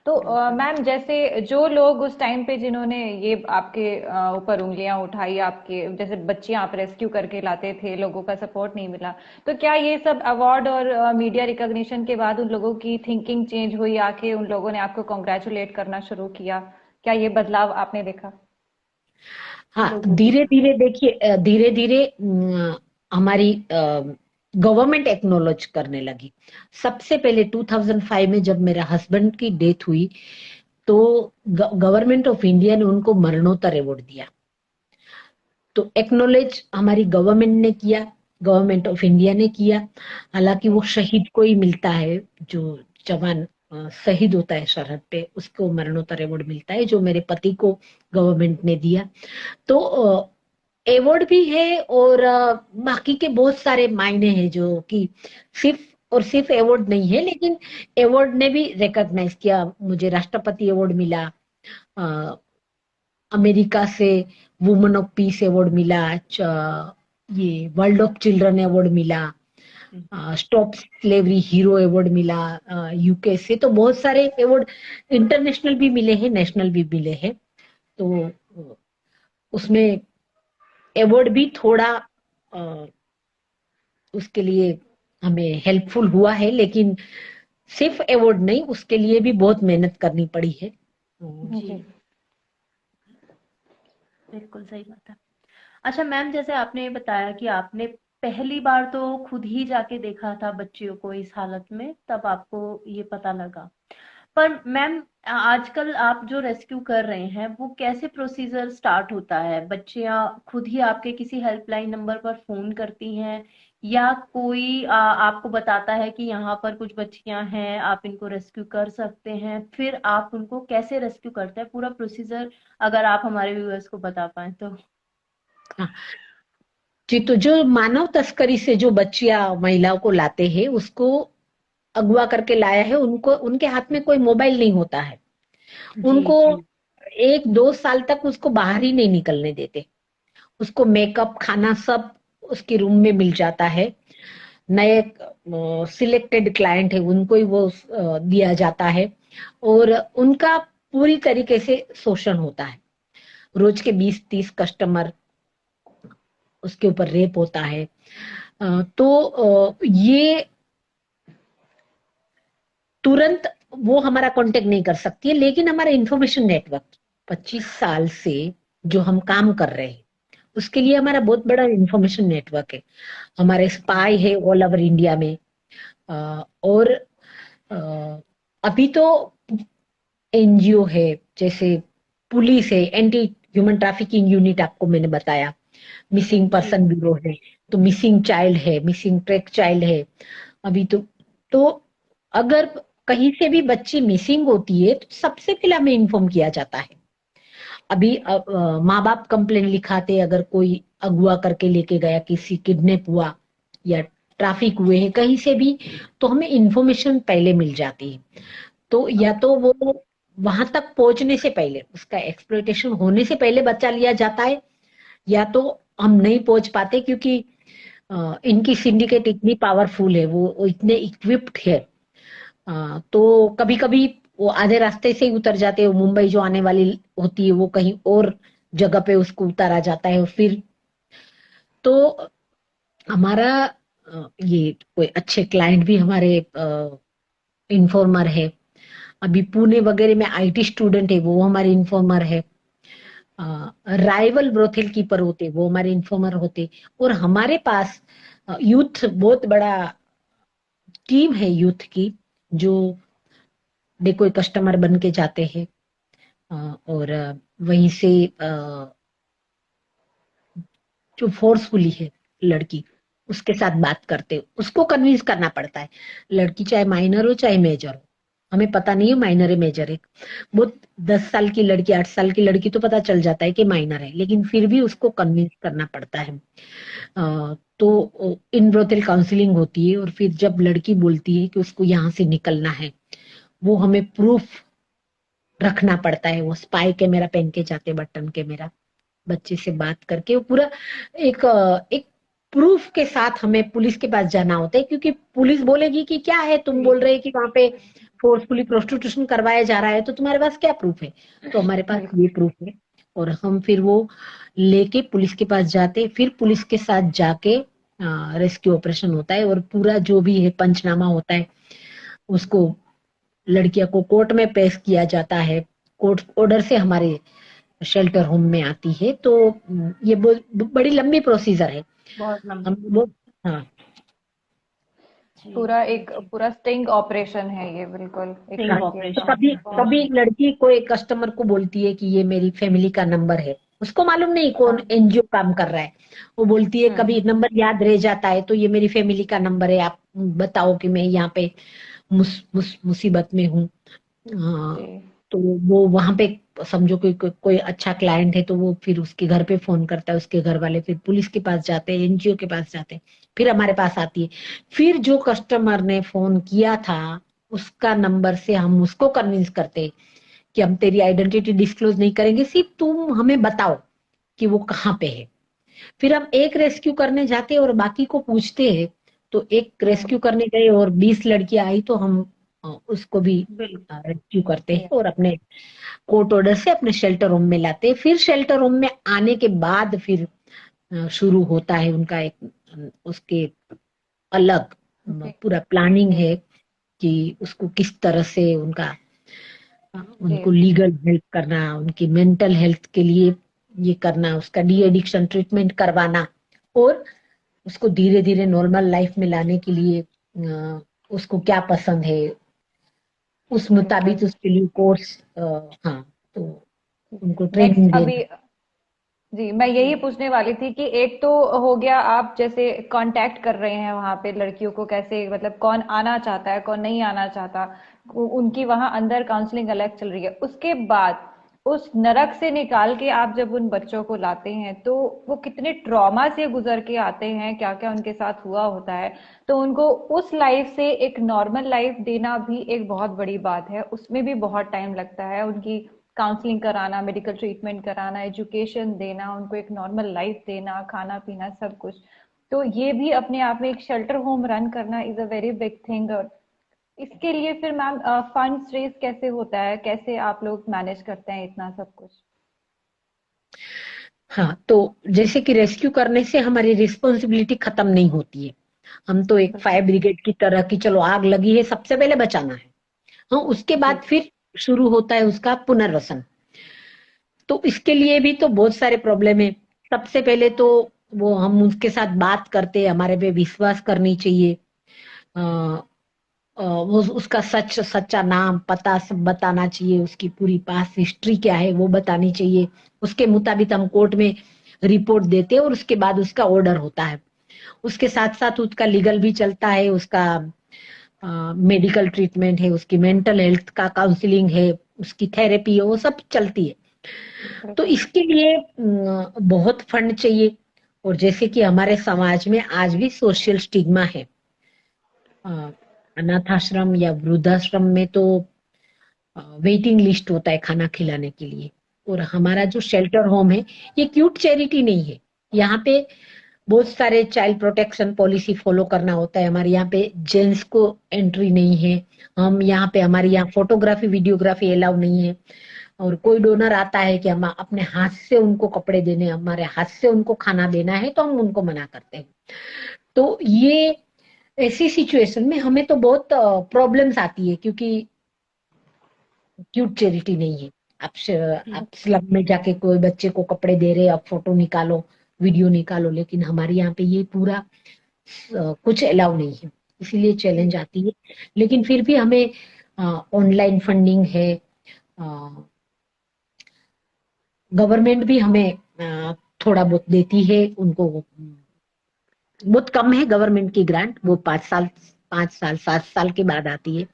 तो मैम, जैसे जो लोग उस टाइम पे जिन्होंने ये आपके ऊपर उंगलियां उठाई, आपके जैसे बच्चियां आप रेस्क्यू करके लाते थे, लोगों का सपोर्ट नहीं मिला, तो क्या ये सब अवार्ड और मीडिया रिकॉग्निशन के बाद उन लोगों की थिंकिंग चेंज हुई, आके उन लोगों ने आपको कॉन्ग्रेचुलेट करना शुरू किया? क्या ये बदलाव आपने देखा हाँ, लोगों की? धीरे धीरे देखिए, धीरे धीरे हमारी गवर्नमेंट एक्नोलॉज करने लगी। सबसे पहले 2005 में जब मेरा हस्बैंड की डेथ हुई तो गवर्नमेंट ऑफ इंडिया ने उनको मरणोत्तर अवार्ड दिया। तो एक्नोलेज हमारी गवर्नमेंट ने किया, गवर्नमेंट ऑफ इंडिया ने किया। हालांकि वो शहीद को ही मिलता है, जो जवान शहीद होता है सरहद पे, उसको मरणोत्तर अवार्ड मिलता है, जो मेरे पति को गवर्नमेंट ने दिया। तो अवार्ड भी है और बाकी के बहुत सारे मायने हैं जो कि सिर्फ और सिर्फ अवार्ड नहीं है, लेकिन अवार्ड ने भी रिकॉग्नाइज किया। मुझे राष्ट्रपति अवार्ड मिला, अ, अमेरिका से वुमन ऑफ पीस अवार्ड मिला, ये वर्ल्ड ऑफ चिल्ड्रन अवार्ड मिला, स्टॉप स्लेवरी हीरो अवार्ड मिला यूके से। तो बहुत सारे अवार्ड इंटरनेशनल भी मिले हैं, नेशनल भी मिले हैं। तो उसमें अवार्ड भी थोड़ा अ, उसके लिए हमें हेल्पफुल हुआ है, लेकिन सिर्फ अवार्ड नहीं, उसके लिए भी बहुत मेहनत करनी पड़ी है। जी, बिल्कुल सही बात है। अच्छा मैम, जैसे आपने बताया कि आपने पहली बार तो खुद ही जाके देखा था बच्चियों को इस हालत में, तब आपको ये पता लगा। पर मैम, आजकल आप जो रेस्क्यू कर रहे हैं वो कैसे प्रोसीजर स्टार्ट होता है? बच्चियां खुद ही आपके किसी हेल्पलाइन नंबर पर फोन करती हैं, या कोई आपको बताता है कि यहाँ पर कुछ बच्चियां हैं, आप इनको रेस्क्यू कर सकते हैं, फिर आप उनको कैसे रेस्क्यू करते हैं? पूरा प्रोसीजर अगर आप हमारे व्यूअर्स को बता पाएं तो। हाँ जी, तो जो मानव तस्करी से जो बच्चियां महिलाओं को लाते हैं, उसको अगवा करके लाया है, उनको उनके हाथ में कोई मोबाइल नहीं होता है। जी उनको जी। 1-2 साल तक उसको बाहर ही नहीं निकलने देते। उसको मेकअप खाना सब उसके रूम में मिल जाता है। नए सिलेक्टेड क्लाइंट है उनको ही वो दिया जाता है, और उनका पूरी तरीके से शोषण होता है। रोज के 20-30 कस्टमर, उसके ऊपर रेप होता है। ये तुरंत वो हमारा कांटेक्ट नहीं कर सकती है, लेकिन हमारा इंफॉर्मेशन नेटवर्क 25 साल से जो हम काम कर रहे हैं, उसके लिए हमारा बहुत बड़ा इंफॉर्मेशन नेटवर्क है। हमारे स्पाई है ऑल ओवर इंडिया में। और अभी तो एनजीओ है, जैसे पुलिस है, एंटी ह्यूमन ट्रैफिकिंग यूनिट आपको मैंने बताया, मिसिंग जी पर्सन ब्यूरो है, तो मिसिंग चाइल्ड है, मिसिंग ट्रैक चाइल्ड है। अभी तो अगर कहीं से भी बच्ची मिसिंग होती है तो सबसे पहले हमें इन्फॉर्म किया जाता है। अभी माँ बाप कंप्लेन लिखाते, अगर कोई अगवा करके लेके गया, किसी किडनैप हुआ या ट्रैफिक हुए हैं कहीं से भी, तो हमें इंफॉर्मेशन पहले मिल जाती है। तो या तो वो वहां तक पहुंचने से पहले, उसका एक्सप्लॉइटेशन होने से पहले बच्चा लिया जाता है, या तो हम नहीं पहुंच पाते, क्योंकि इनकी सिंडिकेट इतनी पावरफुल है, वो इतने इक्विप्ड है। तो कभी कभी वो आधे रास्ते से ही उतर जाते हैं। मुंबई जो आने वाली होती है वो कहीं और जगह पे उसको उतारा जाता है, और फिर तो हमारा ये कोई अच्छे क्लाइंट भी हमारे इन्फॉर्मर है। अभी पुणे वगैरह में आईटी स्टूडेंट है, वो हमारे इन्फॉर्मर है। राइवल ब्रोथेल कीपर होते, वो हमारे इन्फॉर्मर होते। और हमारे पास यूथ बहुत बड़ा टीम है यूथ की, जो देखो कस्टमर बन के जाते हैं, और वहीं से जो फोर्सफुली है लड़की, उसके साथ बात करते, उसको कन्विंस करना पड़ता है। लड़की चाहे माइनर हो चाहे मेजर हो, हमें पता नहीं है माइनर है मेजर है। वो 10 साल की लड़की, 8 साल की लड़की तो पता चल जाता है कि माइनर है, लेकिन फिर भी उसको कन्विंस करना पड़ता है। तो इन ब्रोथेल काउंसलिंग होती है, और फिर जब लड़की बोलती है कि उसको यहाँ से निकलना है, वो हमें प्रूफ रखना पड़ता है। वो स्पाई कैमरा पहन के जाते, बटन कैमरा, बच्चे से बात करके, वो पूरा एक प्रूफ के साथ हमें पुलिस के पास जाना होता है, क्योंकि पुलिस बोलेगी कि क्या है, तुम बोल रहे कि वहां पे फोर्सफुली प्रोस्टिट्यूशन करवाया जा रहा है, तो तुम्हारे पास क्या प्रूफ है? तो हमारे पास ये प्रूफ है, और हम फिर वो लेके पुलिस के पास जाते, फिर पुलिस के साथ जाके रेस्क्यू ऑपरेशन होता है, और पूरा जो भी है पंचनामा होता है, उसको लड़कियों को कोर्ट में पेश किया जाता है। कोर्ट ऑर्डर से हमारे शेल्टर होम में आती है। तो ये बड़ी लंबी प्रोसीजर है। बहुत लंबी। हम वो हाँ जी पूरा स्टिंग ऑपरेशन है ये, बिल्कुल एक स्टिंग लड़की तो का। ऑपरेशन कभी है कभी बिल्कुल। लड़की को एक कस्टमर को बोलती है कि ये मेरी फैमिली का नंबर है, उसको मालूम नहीं कौन हाँ। एनजीओ काम कर रहा है। वो बोलती है, हम्म। कभी नंबर याद रह जाता है, तो ये मेरी फैमिली का नंबर है, आप बताओ कि मैं यहाँ पे मुसीबत में हूँ। जी। तो वो वहां पे समझो कोई अच्छा क्लाइंट है तो वो फिर उसके घर पे फोन करता है, उसके घर वाले फिर पुलिस के पास जाते हैं, एनजीओ के पास जाते हैं, फिर हमारे पास आती है। फिर जो कस्टमर ने फोन किया था उसका नंबर से हम उसको कन्विंस करते हैं कि हम तेरी आइडेंटिटी डिस्क्लोज नहीं करेंगे, सिर्फ तुम हमें बताओ कि वो कहाँ पे है। फिर हम एक रेस्क्यू करने जाते हैं और बाकी को पूछते हैं। तो एक रेस्क्यू करने गए और 20 लड़कियां आई तो हम उसको भी बिल्कुल। रेस्क्यू करते हैं Yeah. और अपने कोर्ट ऑर्डर से अपने शेल्टर रूम में लाते हैं। फिर शेल्टर रूम में आने के बाद फिर शुरू होता है उनका एक उसके अलग जी पूरा प्लानिंग है कि उसको किस तरह से उनका जी उनको लीगल हेल्प करना, उनकी मेंटल हेल्थ के लिए ये करना, उसका डी एडिक्शन ट्रीटमेंट करवाना और उसको धीरे धीरे नॉर्मल लाइफ में लाने के लिए उसको क्या पसंद है उस बिल्कुल। मुताबिक उसके लिए कोर्स, हाँ, तो उनको नेक्स्ट ट्रेनिंग अभी देना। जी मैं यही जी। पूछने वाली थी कि एक तो हो गया आप जैसे कांटेक्ट कर रहे हैं वहां पे लड़कियों को कैसे मतलब कौन आना चाहता है कौन नहीं आना चाहता उनकी वहां अंदर काउंसलिंग अलग चल रही है उसके बाद उस नरक से निकाल के आप जब उन बच्चों को लाते हैं तो वो कितने ट्रॉमा से गुजर के आते हैं क्या क्या उनके साथ हुआ होता है तो उनको उस लाइफ से एक नॉर्मल लाइफ देना भी एक बहुत बड़ी बात है उसमें भी बहुत टाइम लगता है उनकी काउंसलिंग कराना मेडिकल ट्रीटमेंट कराना एजुकेशन देना उनको एक नॉर्मल लाइफ देना खाना पीना सब कुछ तो ये भी अपने आप में एक शेल्टर होम रन करना is a very big thing और इसके लिए फिर मैम फंड्स रेज कैसे होता है कैसे आप लोग मैनेज करते हैं इतना सब कुछ हाँ, तो जैसे कि रेस्क्यू करने से हमारी रिस्पॉन्सिबिलिटी खत्म नहीं होती है। हम तो एक बिल्कुल फायर ब्रिगेड की तरह की, चलो आग लगी है सबसे पहले बचाना है। हाँ, उसके जी बाद फिर शुरू होता है उसका पुनर्वसन। तो इसके लिए भी तो बहुत सारे प्रॉब्लम है। सबसे पहले तो वो हम उसके साथ बात करते हैं, हमारे पे विश्वास करनी चाहिए। वो उसका सच्चा नाम पता सब बताना चाहिए, उसकी पूरी पास्ट हिस्ट्री क्या है वो बतानी चाहिए। उसके मुताबिक हम कोर्ट में रिपोर्ट देते हैं और उसके बाद उसका ऑर्डर होता है। उसके साथ साथ उसका लीगल भी चलता है, उसका मेडिकल ट्रीटमेंट है, उसकी मेंटल हेल्थ का काउंसलिंग है, उसकी थेरेपी है, वो सब चलती है। तो बिल्कुल इसके लिए बहुत फंड चाहिए। और जैसे कि हमारे समाज में आज भी सोशल स्टिग्मा है, अ, अनाथ आश्रम या वृद्धाश्रम में तो वेटिंग लिस्ट होता है खाना खिलाने के लिए। और हमारा जो शेल्टर होम है ये क्यूट चैरिटी नहीं है। यहाँ पे बहुत सारे चाइल्ड प्रोटेक्शन पॉलिसी फॉलो करना होता है। हमारे यहाँ पे जेंट्स को एंट्री नहीं है। हम यहाँ पे हमारे यहाँ फोटोग्राफी वीडियोग्राफी अलाउ नहीं है। और कोई डोनर आता है कि हम अपने हाथ से उनको कपड़े देने, हमारे हाथ से उनको खाना देना है तो हम उनको मना करते हैं। तो ये ऐसी सिचुएशन में हमें तो बहुत प्रॉब्लम्स आती है क्योंकि क्यूट चैरिटी नहीं है। आप स्लम में जाके कोई बच्चे को कपड़े दे रहे, आप फोटो निकालो, वीडियो निकालो, लेकिन हमारे यहाँ पे ये पूरा कुछ अलाउ नहीं है। इसीलिए चैलेंज आती है। लेकिन फिर भी हमें ऑनलाइन फंडिंग है। गवर्नमेंट भी हमें थोड़ा बहुत देती है उनको। बहुत कम है गवर्नमेंट की ग्रांट, वो 5 साल 5 साल 7 साल के बाद आती है।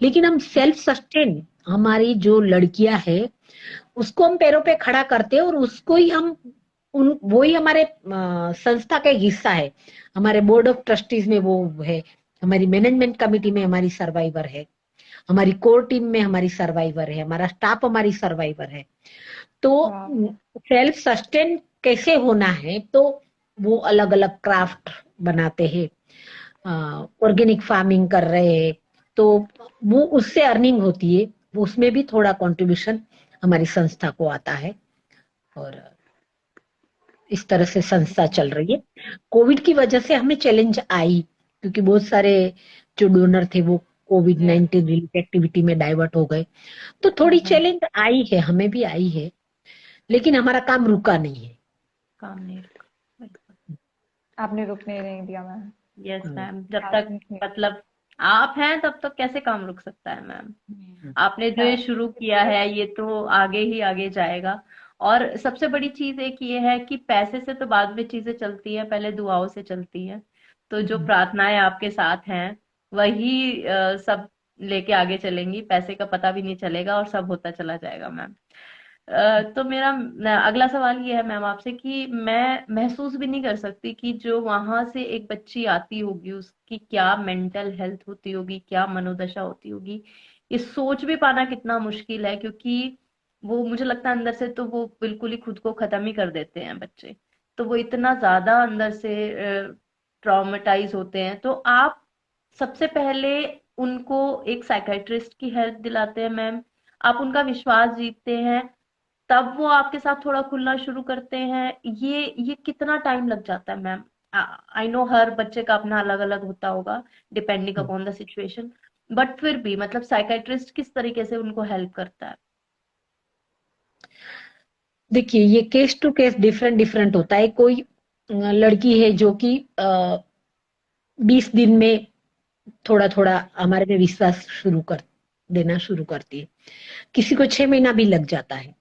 लेकिन हम सेल्फ सस्टेन, हमारी जो लड़कियां है उसको हम पैरों पे खड़ा करते हैं और उसको ही हम उन वो ही हमारे संस्था का एक हिस्सा है। हमारे बोर्ड ऑफ ट्रस्टीज में वो है, हमारी मैनेजमेंट कमेटी में हमारी सर्वाइवर है, हमारी कोर टीम में हमारी सर्वाइवर है, हमारा स्टाफ हमारी सर्वाइवर है। तो वाह सेल्फ सस्टेन कैसे होना है, तो वो अलग अलग क्राफ्ट बनाते हैं, ऑर्गेनिक फार्मिंग कर रहे हैं, तो वो उससे अर्निंग होती है। वो उसमें भी थोड़ा कंट्रीब्यूशन हमारी संस्था को आता है। और इस तरह से संस्था चल रही है। कोविड की वजह से हमें चैलेंज आई क्योंकि बहुत सारे जो डोनर थे वो कोविड जी 19 रिलीफ एक्टिविटी में डाइवर्ट हो गए। तो थोड़ी चैलेंज आई है, हमें भी आई है, लेकिन हमारा काम रुका नहीं है। काम नहीं रुका। बिल्कुल। आपने रुकने नहीं दिया मैम यस हम्म, मैम, जब तक आपने मतलब आप हैं तब तक कैसे काम रुक सकता है मैम। हम्म, आपने जो ये शुरू किया है ये तो आगे ही आगे जाएगा। और सबसे बड़ी चीज एक ये है कि पैसे से तो बाद में चीजें चलती है, पहले दुआओं से चलती है। तो जो हम्म, प्रार्थनाएं आपके साथ हैं वही सब लेके आगे चलेंगी, पैसे का पता भी नहीं चलेगा और सब होता चला जाएगा मैम। तो मेरा अगला सवाल ये है मैम आपसे कि मैं महसूस भी नहीं कर सकती कि जो वहां से एक बच्ची आती होगी उसकी क्या मेंटल हेल्थ होती होगी, क्या मनोदशा होती होगी। ये सोच भी पाना कितना मुश्किल है, क्योंकि वो मुझे लगता है अंदर से तो वो बिल्कुल ही खुद को खत्म ही कर देते हैं बच्चे। तो वो इतना ज्यादा अंदर से ट्रॉमेटाइज होते हैं। तो आप सबसे पहले उनको एक साइकेट्रिस्ट की हेल्प दिलाते हैं मैम, आप उनका विश्वास जीतते हैं, तब वो आपके साथ थोड़ा खुलना शुरू करते हैं। ये कितना टाइम लग जाता है मैम? आई नो हर बच्चे का अपना अलग अलग होता होगा, depending upon the situation, but फिर भी मतलब साइकेट्रिस्ट किस तरीके से उनको हेल्प करता है? देखिए, ये case to case different different होता है। कोई लड़की है जो कि 20 दिन में थोड़ा थोड़ा हमारे में विश्वास शुरू कर देना शुरू करती है, किसी को 6 महीना भी लग जाता है।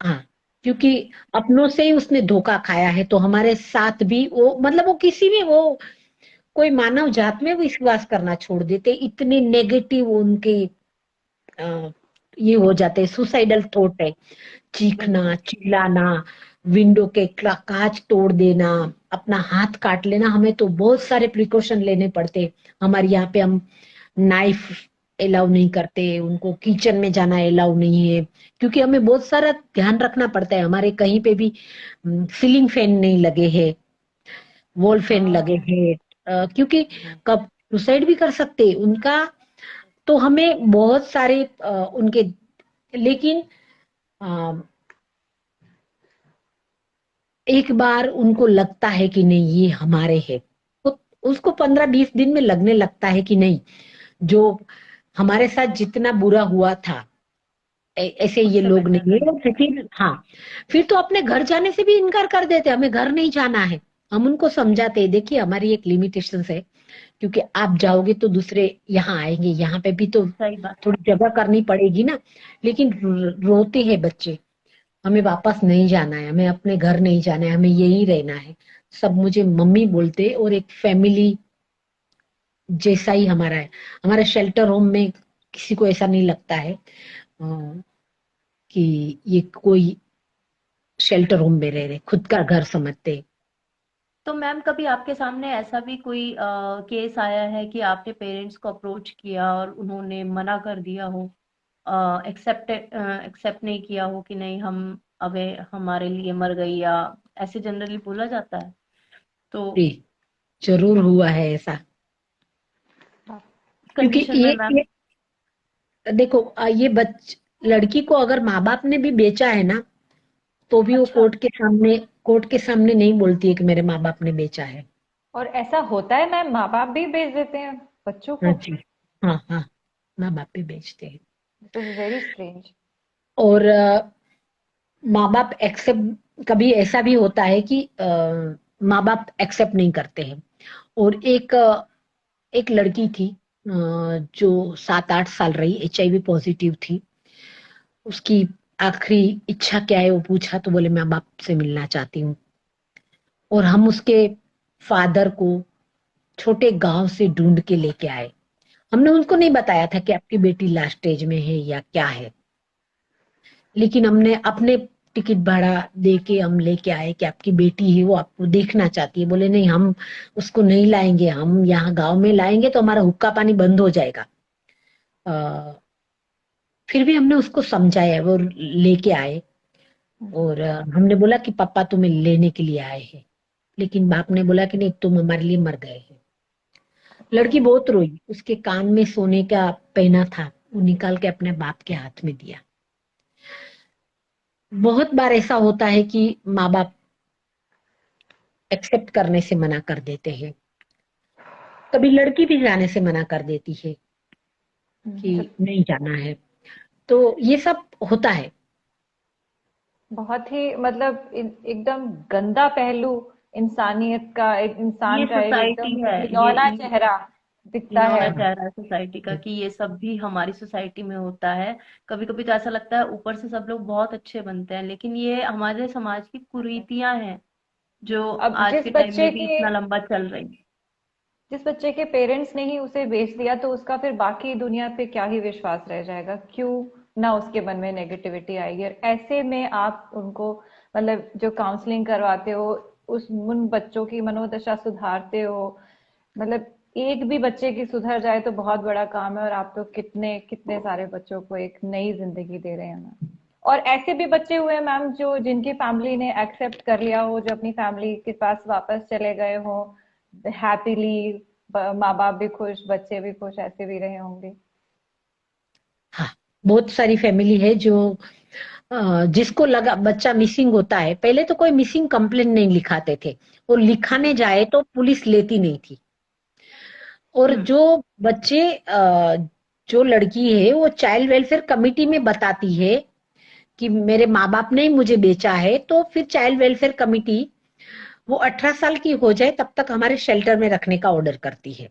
हाँ, क्योंकि अपनों से ही उसने धोखा खाया है, तो हमारे साथ भी वो मतलब वो किसी में वो कोई मानव जात में विश्वास करना छोड़ देते, इतने नेगेटिव उनके ये हो जाते हैं, सुसाइडल थॉट है, चीखना, बिल्कुल। चिल्लाना, विंडो के कांच तोड़ देना, अपना हाथ काट लेना। हमें तो बहुत सारे प्रिकॉशन लेने पड़ते। हमारे यहाँ पे हम नाइफ अलाउ नहीं करते, उनको किचन में जाना अलाउ नहीं है, क्योंकि हमें बहुत सारा ध्यान रखना पड़ता है। हमारे कहीं पे भी सीलिंग फैन नहीं लगे हैं, वॉल फैन लगे हाँ। हैं, क्योंकि कब सुसाइड भी कर सकते हैं उनका। तो हमें बहुत सारे उनके, लेकिन अ, एक बार उनको लगता है कि नहीं ये हमारे है, तो उसको 15-20 दिन में लगने लगता है कि नहीं, जो हमारे साथ जितना बुरा हुआ था ऐसे ये उससे लोग बेटर नहीं है। कहीं। और फिर हाँ, फिर तो अपने घर जाने से भी इनकार कर देते, हमें घर नहीं जाना है। हम उनको समझाते हैं, देखिए हमारी एक लिमिटेशन है, क्योंकि आप जाओगे तो दूसरे यहाँ आएंगे, यहाँ पे भी तो सही बात। थोड़ी जगह करनी पड़ेगी ना। लेकिन रोते हैं बच्चे, हमें वापस नहीं जाना है, हमें अपने घर नहीं जाना है, हमें यही रहना है। सब मुझे मम्मी बोलते, और एक फैमिली जैसा ही हमारा है। हमारे शेल्टर होम में किसी को ऐसा नहीं लगता है कि ये कोई शेल्टर होम में रह रहे, खुद का घर समझते। तो मैम कभी आपके सामने ऐसा भी कोई केस आया है कि आपने पेरेंट्स को अप्रोच किया और उन्होंने मना कर दिया हो, एक्सेप्ट नहीं किया हो कि नहीं हम अबे हमारे लिए मर गई, या ऐसे जनरली बोला जाता है? तो जी, जरूर हुआ है ऐसा। क्योंकि कंडीशन में मैम। ये देखो, ये लड़की को अगर माँ बाप ने भी बेचा है ना, तो भी वो अच्छा। कोर्ट के सामने नहीं बोलती है कि मेरे माँ बाप ने बेचा है। और ऐसा होता है मैम, माँ बाप भी भेज देते हैं बच्चों हाँ को। जी, हाँ हाँ, माँ बाप भी बेचते हैं। This is very strange. और माँ बाप एक्सेप्ट, कभी ऐसा भी होता है कि माँ बाप एक्सेप्ट नहीं करते हैं। और एक लड़की थी, जो 7-8 साल रही, HIV पॉजिटिव थी। उसकी आखिरी इच्छा क्या है वो पूछा, तो बोले माँ बाप से मिलना चाहती हूँ। और हम उसके फादर को छोटे गांव से ढूंढ के लेके आए। हमने उनको नहीं बताया था कि आपकी बेटी लास्ट स्टेज में है या क्या है, लेकिन हमने अपने टिकट भाड़ा दे के हम लेके आए कि आपकी बेटी है, वो आपको देखना चाहती है। बोले नहीं, हम उसको नहीं लाएंगे, हम यहाँ गांव में लाएंगे तो हमारा हुक्का पानी बंद हो जाएगा। अ, फिर भी हमने उसको समझाया, वो लेके आए। और हमने बोला कि पापा तुम्हें लेने के लिए आए हैं, लेकिन बाप ने बोला कि नहीं, तुम हमारे लिए मर गए हैं। लड़की बहुत रोई, उसके कान में सोने का पहना था, वो निकाल के अपने बाप के हाथ में दिया। बहुत बार ऐसा होता है कि माँ बाप एक्सेप्ट करने से मना कर देते हैं, कभी लड़की भी जाने से मना कर देती है कि जब नहीं जाना है। तो ये सब होता है। बहुत ही मतलब एकदम गंदा पहलू इंसानियत का, एक ये इंसान का एक सोसाइटी एकदम है, घिनौना ये चेहरा दिखता इन्होंने है। चेहरा है सोसाइटी का, कि ये सब भी हमारी सोसाइटी में होता है। कभी कभी तो ऐसा लगता है ऊपर से सब लोग बहुत अच्छे बनते हैं, लेकिन ये हमारे समाज की कुरीतियां हैं जो अब आज जिस के टाइम बच्चे में भी की इतना लंबा चल रही है। जिस बच्चे के पेरेंट्स ने ही उसे बेच दिया तो उसका फिर बाकी दुनिया पे क्या ही विश्वास रह जाएगा, क्यों ना उसके मन में नेगेटिविटी आएगी। और ऐसे में आप उनको मतलब जो काउंसलिंग करवाते हो, उस उन बच्चों की मनोदशा सुधारते हो, मतलब एक भी बच्चे की सुधर जाए तो बहुत बड़ा काम है। और आप तो कितने कितने सारे बच्चों को एक नई जिंदगी दे रहे हैं मैम। और ऐसे भी बच्चे हुए हैं मैम जो जिनकी फैमिली ने एक्सेप्ट कर लिया हो, जो अपनी फैमिली के पास वापस चले गए हो हैप्पीली, माँ बाप भी खुश, बच्चे भी खुश, ऐसे भी रहे होंगे। हाँ, बहुत सारी फैमिली है जो जिसको लगा बच्चा मिसिंग होता है, पहले तो कोई मिसिंग कंप्लेन नहीं लिखाते थे, और लिखाने जाए तो पुलिस लेती नहीं थी। और हम्म। जो बच्चे जो लड़की है वो चाइल्ड वेलफेयर कमेटी में बताती है कि मेरे माँ बाप ने ही मुझे बेचा है, तो फिर चाइल्ड वेलफेयर कमेटी वो 18 साल की हो जाए तब तक हमारे शेल्टर में रखने का ऑर्डर करती है।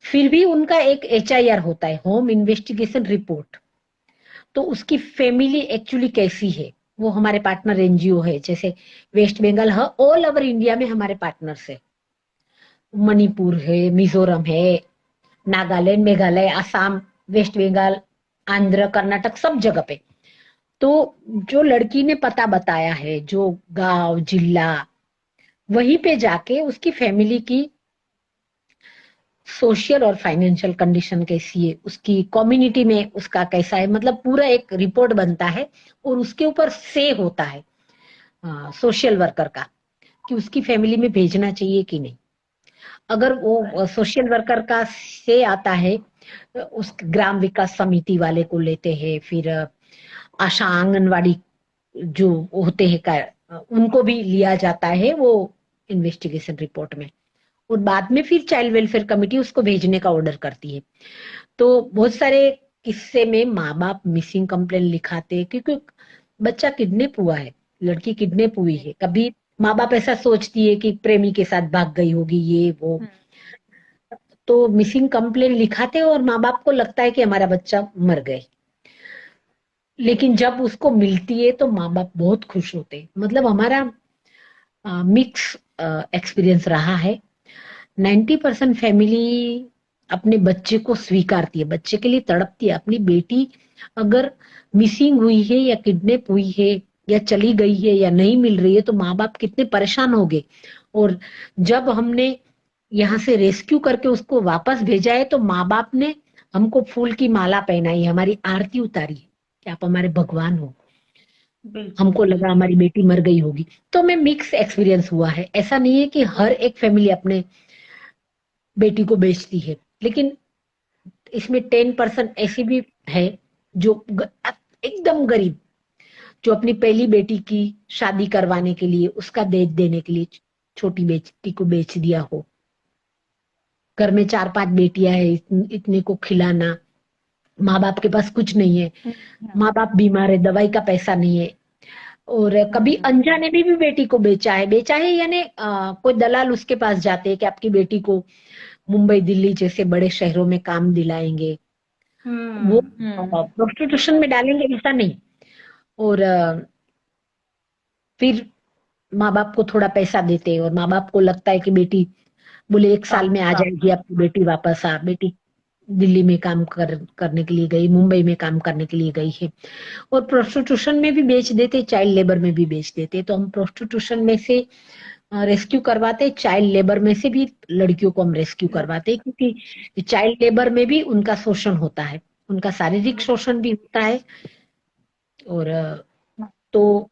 फिर भी उनका एक HIR होता है, होम इन्वेस्टिगेशन रिपोर्ट। तो उसकी फैमिली एक्चुअली कैसी है, वो हमारे पार्टनर NGO है, जैसे वेस्ट बंगाल है, ऑल ओवर इंडिया में हमारे पार्टनर्स है, मणिपुर है, मिजोरम है, नागालैंड, मेघालय, असम, वेस्ट बंगाल, आंध्र, कर्नाटक, सब जगह पे। तो जो लड़की ने पता बताया है, जो गांव जिला, वहीं पे जाके उसकी फैमिली की सोशल और फाइनेंशियल कंडीशन कैसी है, उसकी कम्युनिटी में उसका कैसा है, मतलब पूरा एक रिपोर्ट बनता है। और उसके ऊपर से होता है सोशल वर्कर का कि उसकी फैमिली में भेजना चाहिए कि नहीं। अगर वो सोशल वर्कर का से आता है, उस ग्राम विकास समिति वाले को लेते हैं, फिर आशा आंगनवाड़ी जो होते हैं उनको भी लिया जाता है वो इन्वेस्टिगेशन रिपोर्ट में। और बाद में फिर चाइल्ड वेलफेयर कमेटी उसको भेजने का ऑर्डर करती है। तो बहुत सारे किस्से में माँ बाप मिसिंग कंप्लेन लिखाते हैं, क्योंकि बच्चा किडनैप हुआ है, लड़की किडनैप हुई है। कभी माँ बाप ऐसा सोचती है कि प्रेमी के साथ भाग गई होगी, ये वो, तो मिसिंग कंप्लेन लिखाते हैं और माँ बाप को लगता है कि हमारा बच्चा मर गए। लेकिन जब उसको मिलती है तो माँ बाप बहुत खुश होते हैं। मतलब हमारा मिक्स एक्सपीरियंस रहा है। 90% फैमिली अपने बच्चे को स्वीकारती है, बच्चे के लिए तड़पती है। अपनी बेटी अगर मिसिंग हुई है या किडनैप हुई है या चली गई है या नहीं मिल रही है तो माँ बाप कितने परेशान हो गए। और जब हमने यहाँ से रेस्क्यू करके उसको वापस भेजा है तो माँ बाप ने हमको फूल की माला पहनाई, हमारी आरती उतारी कि आप हमारे भगवान हो। बिल्कुल हमको लगा बिल्कुल। हमारी बेटी मर गई होगी। तो मैं मिक्स एक्सपीरियंस हुआ है, ऐसा नहीं है कि हर एक फैमिली अपने बेटी को बेचती है। लेकिन इसमें 10% ऐसी भी है जो एकदम गरीब, जो अपनी पहली बेटी की शादी करवाने के लिए, उसका दहेज देने के लिए छोटी बेटी को बेच दिया हो। घर में 4-5 बेटियां है, इतने को खिलाना, माँ बाप के पास कुछ नहीं है, माँ बाप बीमार है, दवाई का पैसा नहीं है। और कभी अनजाने में भी बेटी को बेचा है यानी कोई दलाल उसके पास जाते हैं कि आपकी बेटी को मुंबई दिल्ली जैसे बड़े शहरों में काम दिलाएंगे, वो प्रोस्टिट्यूशन में डालेंगे, ऐसा नहीं। और फिर माँ बाप को थोड़ा पैसा देते हैं और माँ बाप को लगता है कि बेटी, बोले 1 साल में आ जाएगी आपकी बेटी वापस। आ बेटी दिल्ली में काम करने के लिए गई, मुंबई में काम करने के लिए गई है। और प्रोस्टिट्यूशन में भी बेच देते, चाइल्ड लेबर में भी बेच देते। तो हम प्रोस्टिट्यूशन में से रेस्क्यू करवाते, चाइल्ड लेबर में से भी लड़कियों को हम रेस्क्यू करवाते, क्योंकि चाइल्ड लेबर में भी उनका शोषण होता है, उनका शारीरिक शोषण भी होता है। और तो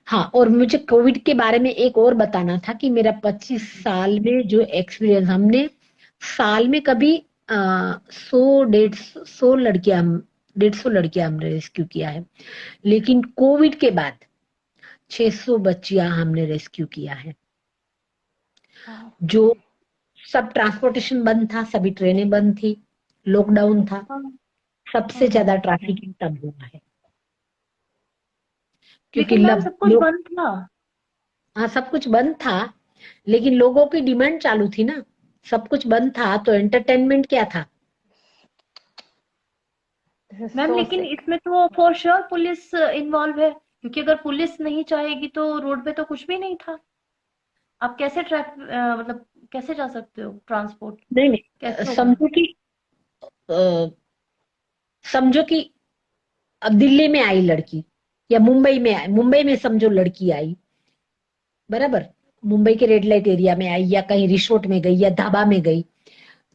हाँ, और मुझे कोविड के बारे में एक और बताना था कि मेरा 25 साल में जो एक्सपीरियंस, हमने साल में कभी 100-150 लड़कियां हमने रेस्क्यू किया है। लेकिन कोविड के बाद 600 बच्चियां हमने रेस्क्यू किया है। जो सब ट्रांसपोर्टेशन बंद था, सभी ट्रेनें बंद थी, लॉकडाउन था, सबसे ज्यादा ट्रैफिकिंग तब हुआ है। क्योंकि लेकिन मैम सब कुछ लोग, बंद था। हाँ सब कुछ बंद था, लेकिन लोगों की डिमांड चालू थी ना। सब कुछ बंद था तो एंटरटेनमेंट क्या था। मैम लेकिन इसमें तो फॉर श्योर पुलिस इन्वॉल्व है, क्योंकि अगर पुलिस नहीं चाहेगी तो रोड पे तो कुछ भी नहीं था। आप कैसे ट्रैक मतलब कैसे जा सकते हो? ट्रांसपोर्ट नहीं नहीं, कैसे होगा? अ, समझो कि अब दिल्ली में आई लड़की या मुंबई में समझो लड़की आई, बराबर, मुंबई के रेड लाइट एरिया में आई या कहीं रिसोर्ट में गई या ढाबा में गई,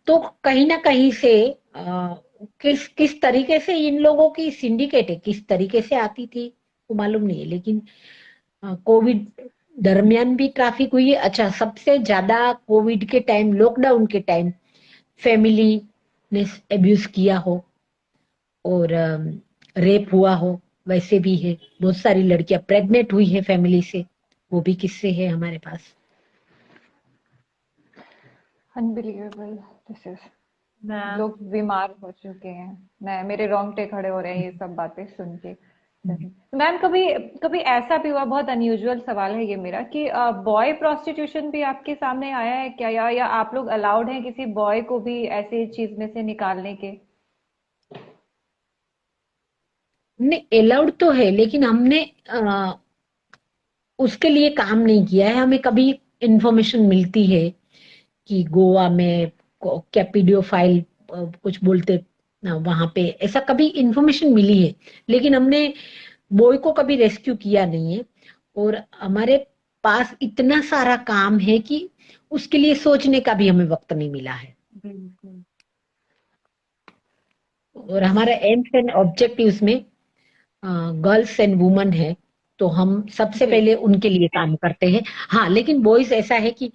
तो कहीं ना कहीं से किस किस तरीके से इन लोगों की सिंडिकेट है, किस तरीके से आती थी वो मालूम नहीं है, लेकिन कोविड दरमियान भी ट्रैफिक हुई है। अच्छा, सबसे ज्यादा कोविड के टाइम, लॉकडाउन के टाइम फैमिली ने एब्यूज किया हो और रेप हुआ हो, वैसे भी है। बहुत सारी लड़कियां प्रेग्नेंट हुई है फैमिली से, वो भी किस्से है हमारे पास। अनबिलीवेबल, दिस इज, मैम लोग बीमार हो चुके हैं। मैं, मेरे रोंगटे खड़े हो रहे हैं ये सब बातें सुन के। मैम, कभी कभी ऐसा भी हुआ, बहुत अनयूजुअल सवाल है ये मेरा, कि बॉय प्रोस्टिट्यूशन भी आपके सामने आया है क्या, या आप लोग अलाउड हैं किसी बॉय को भी ऐसी चीज में से निकालने के? नहीं, अलाउड तो है, लेकिन हमने उसके लिए काम नहीं किया है। हमें कभी इंफॉर्मेशन मिलती है कि गोवा में क्या पीडियोफाइल कुछ बोलते, वहां पे ऐसा कभी इंफॉर्मेशन मिली है, लेकिन हमने बॉय को कभी रेस्क्यू किया नहीं है। और हमारे पास इतना सारा काम है कि उसके लिए सोचने का भी हमें वक्त नहीं मिला है। बिल्कुल। और हमारा एम्स एंड ऑब्जेक्टिव्स में गर्ल्स एंड वुमेन है, तो हम सबसे जी। पहले उनके लिए काम करते हैं। हाँ, लेकिन बॉयज ऐसा है कि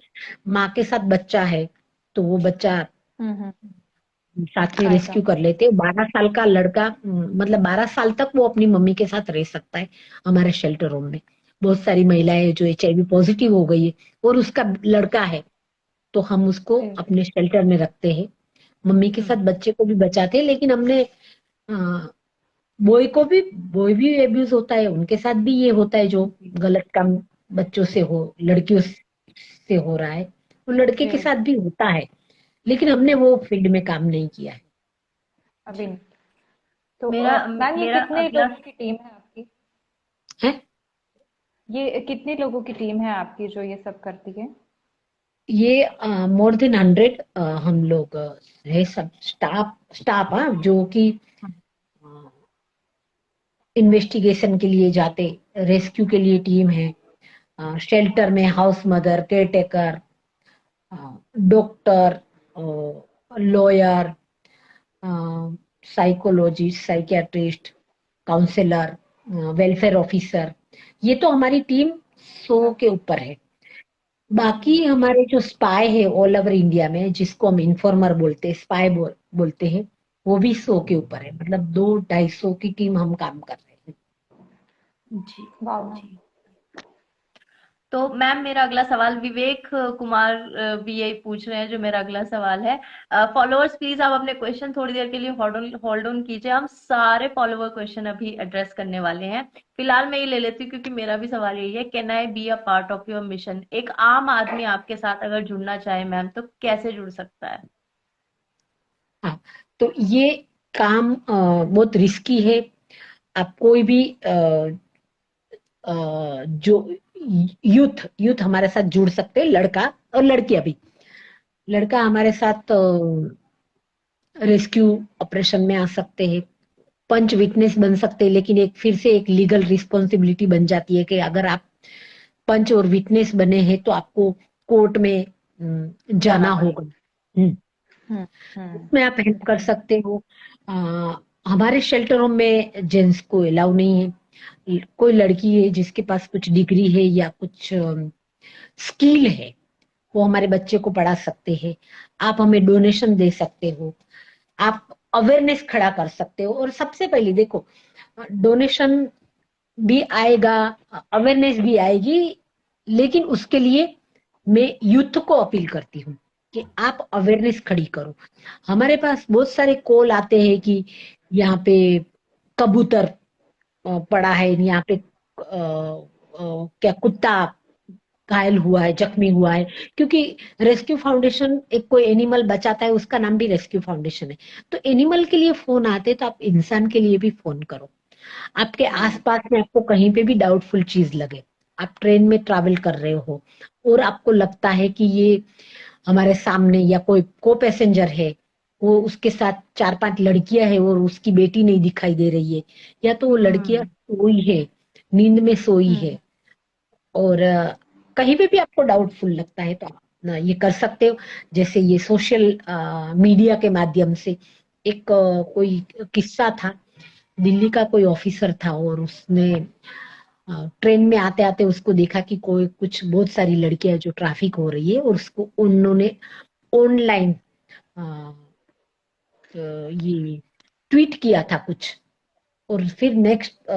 माँ के साथ बच्चा है तो वो बच्चा हम्म। साथ में आएगा। रेस्क्यू कर लेते हैं। 12 साल का लड़का, मतलब 12 साल तक वो अपनी मम्मी के साथ रह सकता है हमारे शेल्टर होम में। बहुत सारी महिलाएं जो HIV पॉजिटिव हो गई है और उसका लड़का है, तो हम उसको जी। अपने शेल्टर में रखते हैं। मम्मी के साथ हम्म। बच्चे को भी बचाते हैं, लेकिन हमने बॉय को भी, बॉय भी एब्यूज होता है, उनके साथ भी ये होता है जो जी गलत काम बच्चों से हो, लड़कियों से हो रहा है, वो लड़के जी। के साथ भी होता है, लेकिन हमने वो फील्ड में काम नहीं किया है। अभी नहीं। तो मेरा मैम, ये मेरा कितने अगला लोगों की टीम है आपकी? है, ये कितने लोगों की टीम है आपकी जो ये सब करती है? ये मोर देन 100 हम लोग है, सब स्टाफ स्टाफ जो कि इन्वेस्टिगेशन के लिए जाते, रेस्क्यू के लिए टीम है, शेल्टर में house mother, caretaker, doctor, lawyer, psychologist, psychiatrist, counsellor, welfare officer, ये तो हमारी टीम 100 के ऊपर है। बाकी हमारे जो स्पाई है ऑल ओवर इंडिया में, जिसको हम इन्फॉर्मर बोलते हैं, स्पाई बोलते हैं, वो भी 100 के ऊपर है। मतलब 200-250 की टीम हम काम कर रहे हैं। जी वाह मैम। जी। तो मैम, मेरा अगला सवाल विवेक कुमार भी यही पूछ रहे हैं जो मेरा अगला सवाल है। फॉलोअर्स प्लीज आप अपने क्वेश्चन थोड़ी देर के लिए होल्ड ऑन कीजिए, हम सारे फॉलोअर क्वेश्चन अभी एड्रेस करने वाले हैं। फिलहाल मैं ये ले लेती हूँ क्योंकि मेरा भी सवाल यही है, can I be a part of your mission? एक आम आदमी आपके साथ अगर जुड़ना चाहे मैम, तो कैसे जुड़ सकता है? हाँ, तो ये काम बहुत रिस्की है। आप कोई भी जो यूथ यूथ हमारे साथ जुड़ सकते हैं, लड़का और लड़कियां भी। लड़का हमारे साथ रेस्क्यू ऑपरेशन में आ सकते हैं, पंच विटनेस बन सकते हैं, लेकिन एक फिर से एक लीगल रिस्पॉन्सिबिलिटी बन जाती है कि अगर आप पंच और विटनेस बने हैं तो आपको कोर्ट में जाना जाना होगा। पड़ेगा। हम्म, हम्म। हम्म। उसमें आप हेल्प कर सकते हो। हमारे शेल्टरों में जेंट्स को अलाउ नहीं है। कोई लड़की है जिसके पास कुछ डिग्री है या कुछ स्किल है, वो हमारे बच्चे को पढ़ा सकते हैं। आप हमें डोनेशन दे सकते हो, आप अवेयरनेस खड़ा कर सकते हो। और सबसे पहले देखो, डोनेशन भी आएगा, अवेयरनेस भी आएगी, लेकिन उसके लिए मैं यूथ को अपील करती हूँ कि आप अवेयरनेस खड़ी करो। हमारे पास बहुत सारे कॉल आते हैं कि यहाँ पे कबूतर पड़ा है, यहाँ पे क्या कुत्ता घायल हुआ है, जख्मी हुआ है, क्योंकि रेस्क्यू फाउंडेशन एक कोई एनिमल बचाता है, उसका नाम भी रेस्क्यू फाउंडेशन है। तो एनिमल के लिए फोन आते तो आप इंसान के लिए भी फोन करो। आपके हम्म। आसपास में आपको कहीं पे भी डाउटफुल चीज लगे, आप ट्रेन में ट्रैवल कर रहे हो और आपको लगता है कि ये हमारे सामने या कोई को पैसेंजर है, वो उसके साथ 4-5 लड़कियां है और उसकी बेटी नहीं दिखाई दे रही है, या तो वो लड़कियां हम्म सोई है, नींद में सोई है, हम्म और कहीं पे भी आपको डाउटफुल लगता है तो आप ना ये कर सकते हो। जैसे ये सोशल मीडिया के माध्यम से एक कोई किस्सा था, दिल्ली का कोई ऑफिसर था और उसने ट्रेन में आते आते उसको देखा कि कोई कुछ बहुत सारी लड़कियां जो ट्रैफिक हो रही है, और उसको उन्होंने ऑनलाइन ये ट्वीट किया था कुछ। और फिर नेक्स्ट